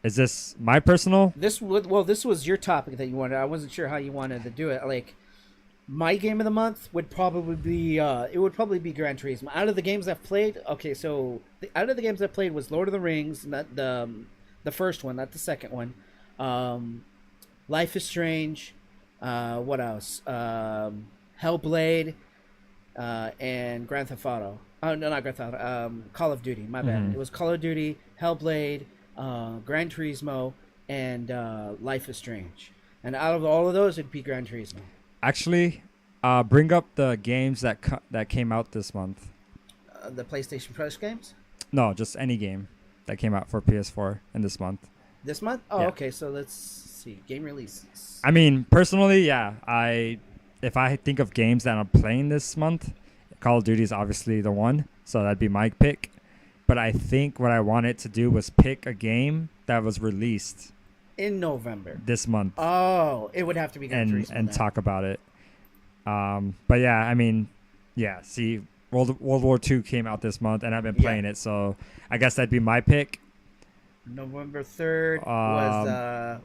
Is this my personal? This was your topic that you wanted. I wasn't sure how you wanted to do it. Like, my game of the month would probably be Gran Turismo. Out of the games I've played, out of the games I've played was Lord of the Rings, not the first one, not the second one. Life is Strange. What else? Hellblade, and Grand Theft Auto. Oh no, not Grand Theft Auto. Call of Duty. My bad. It was Call of Duty, Hellblade, Gran Turismo, and Life is Strange. And out of all of those, it'd be Gran Turismo. Actually, bring up the games that came out this month. The PlayStation Plus games? No, just any game that came out for PS4 in this month. This month? Oh, yeah. Okay. So let's see. Game releases. I mean, personally, yeah. If I think of games that I'm playing this month, Call of Duty is obviously the one. So that'd be my pick. But I think what I wanted to do was pick a game that was released in November this month. Oh, it would have to be Gran Turismo and talk about it. But yeah, I mean, yeah. See, World War II came out this month, and I've been playing it, so I guess that'd be my pick. November 3rd was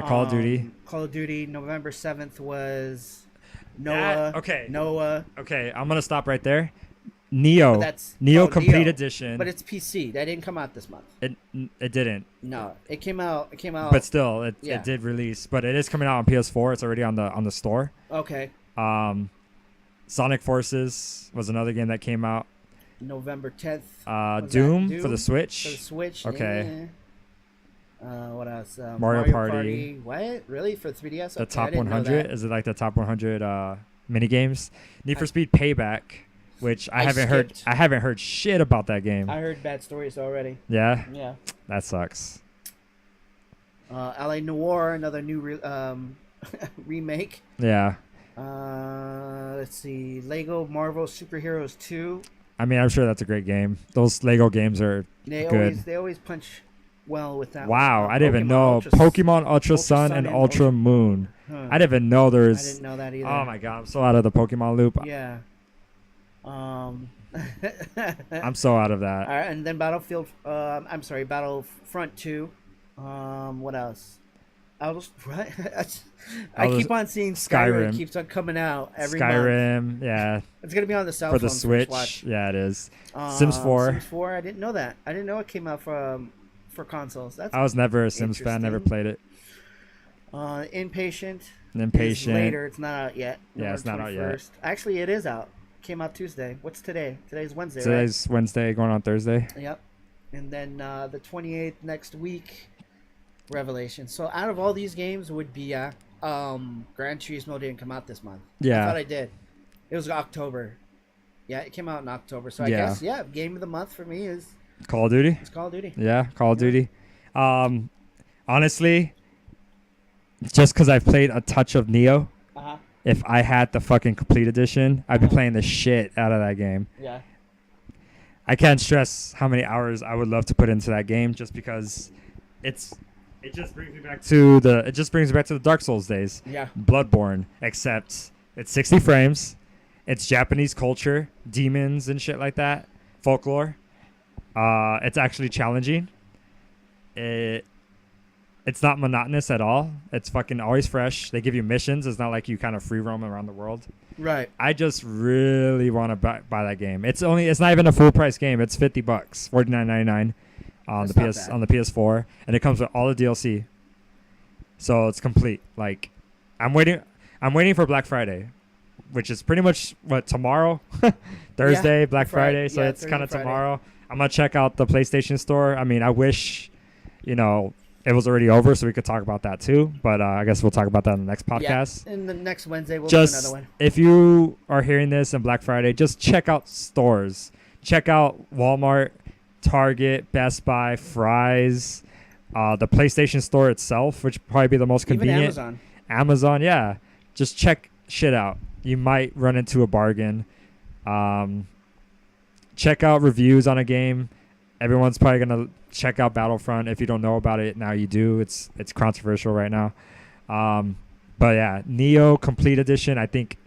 Call of Duty. Call of Duty. November 7th was Noah. Noah. Okay, I'm gonna stop right there. Neo Complete Neo. Edition. But it's PC. That didn't come out this month. It didn't. No, it came out. But still, it did release. But it is coming out on PS4. It's already on the store. Okay. Sonic Forces was another game that came out. November 10th. Doom for the Switch. For the Switch. Okay. What else? Mario Party. What? Really? For 3DS? The top 100? Is it like the top 100 mini games? Need for Speed Payback. which I I haven't skipped. heard shit about that game. I heard bad stories already. Yeah, Yeah. that sucks. LA Noir, another new remake. Yeah. Let's see, Lego Marvel Superheroes 2. I mean, I'm sure that's a great game. Those Lego games are good. They always punch well with that. Wow, one. I didn't even know Pokemon Ultra Sun and Ultra Moon. Huh. I didn't even know there I was. didn't know that either. Oh my god, I'm so out of the Pokemon loop. Yeah. I'm so out of that. All right, and then Battlefront 2. What else? I keep on seeing Skyrim. Skyrim. Keeps on coming out every month. Skyrim, yeah. It's gonna be on the cell For phone the Switch. Watch. Yeah, it is. Sims 4. Sims 4. I didn't know that. I didn't know it came out for consoles. That's I was never a Sims fan. Never played it. Inpatient. Impatient. Is later. It's not out yet. Yeah, it's not out yet. 21st. Actually, it is out. Came out Tuesday. What's today? Today's Wednesday. Today's Wednesday, going on Thursday. Right? Yep. And then the 28th next week. Revelation. So out of all these games would be Gran Turismo didn't come out this month. Yeah. I thought I did. It was October. Yeah, it came out in October. So I Yeah. guess game of the month for me is Call of Duty. Call of Duty. Yeah, Call of Duty. Honestly, just because I've played a touch of Neo, Uh-huh. if I had the fucking complete edition, I'd be playing the shit out of that game. Yeah. I can't stress how many hours I would love to put into that game, just because it just brings me back to the Dark Souls days. Yeah. Bloodborne, except it's 60 frames, it's Japanese culture, demons and shit like that, folklore. It's actually challenging. It's not monotonous at all. It's fucking always fresh. They give you missions. It's not like you kind of free roam around the world. Right. I just really want to buy that game. It's not even a full price game. It's $50, $49.99 on That's not bad. the PS4, and it comes with all the DLC. So it's complete. Like, I'm waiting for Black Friday, which is pretty much tomorrow, Thursday, Black Friday. So it's kind of tomorrow. I'm gonna check out the PlayStation Store. I mean, I wish, it was already over, so we could talk about that too. But I guess we'll talk about that in the next podcast. Yeah. And the next Wednesday we'll do another one. If you are hearing this on Black Friday, just check out stores. Check out Walmart, Target, Best Buy, Fry's, the PlayStation Store itself, which would probably be the most convenient. Even Amazon, yeah. Just check shit out. You might run into a bargain. Check out reviews on a game. Everyone's probably going to check out Battlefront. If you don't know about it, now you do. It's controversial right now. But yeah, Neo Complete Edition. I think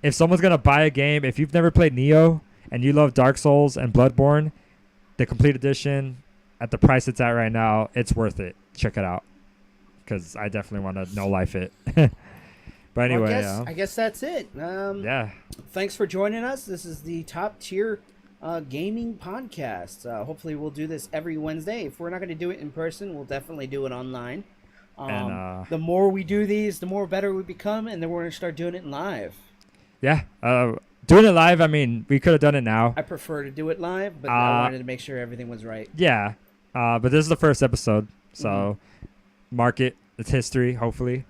if someone's going to buy a game, if you've never played Neo and you love Dark Souls and Bloodborne, the Complete Edition, at the price it's at right now, it's worth it. Check it out, because I definitely want to no-life it. But anyway, I guess that's it. yeah. Thanks for joining us. This is the Top Tier Gaming Podcast. Hopefully we'll do this every Wednesday. If we're not going to do it in person, we'll definitely do it online. And the more we do these, the more better we become, and then we're going to start doing it live. Yeah. Doing it live, I mean, we could have done it now. I prefer to do it live, but I wanted to make sure everything was right. Yeah. But this is the first episode, so mark it. It's history, hopefully.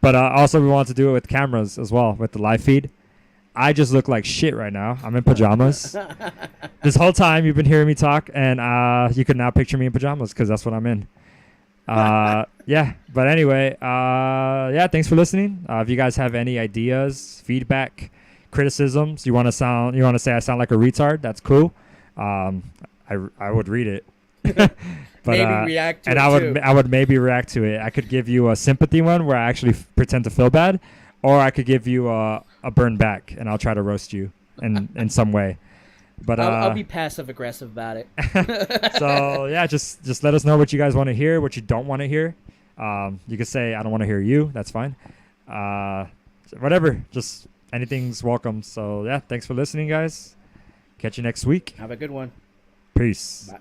But also we want to do it with cameras as well, with the live feed. I just look like shit right now. I'm in pajamas. This whole time you've been hearing me talk, and you can now picture me in pajamas because that's what I'm in. Yeah. But anyway, thanks for listening. If you guys have any ideas, feedback, criticisms, you want to say I sound like a retard, that's cool. I would read it. But, maybe react to and it I would maybe react to it. I could give you a sympathy one where I actually pretend to feel bad, or I could give you a burn back and I'll try to roast you in some way. But I'll be passive aggressive about it. So yeah, just let us know what you guys want to hear, what you don't want to hear. You could say I don't want to hear you. That's fine. Whatever. Just anything's welcome. So yeah, thanks for listening, guys. Catch you next week. Have a good one. Peace. Bye.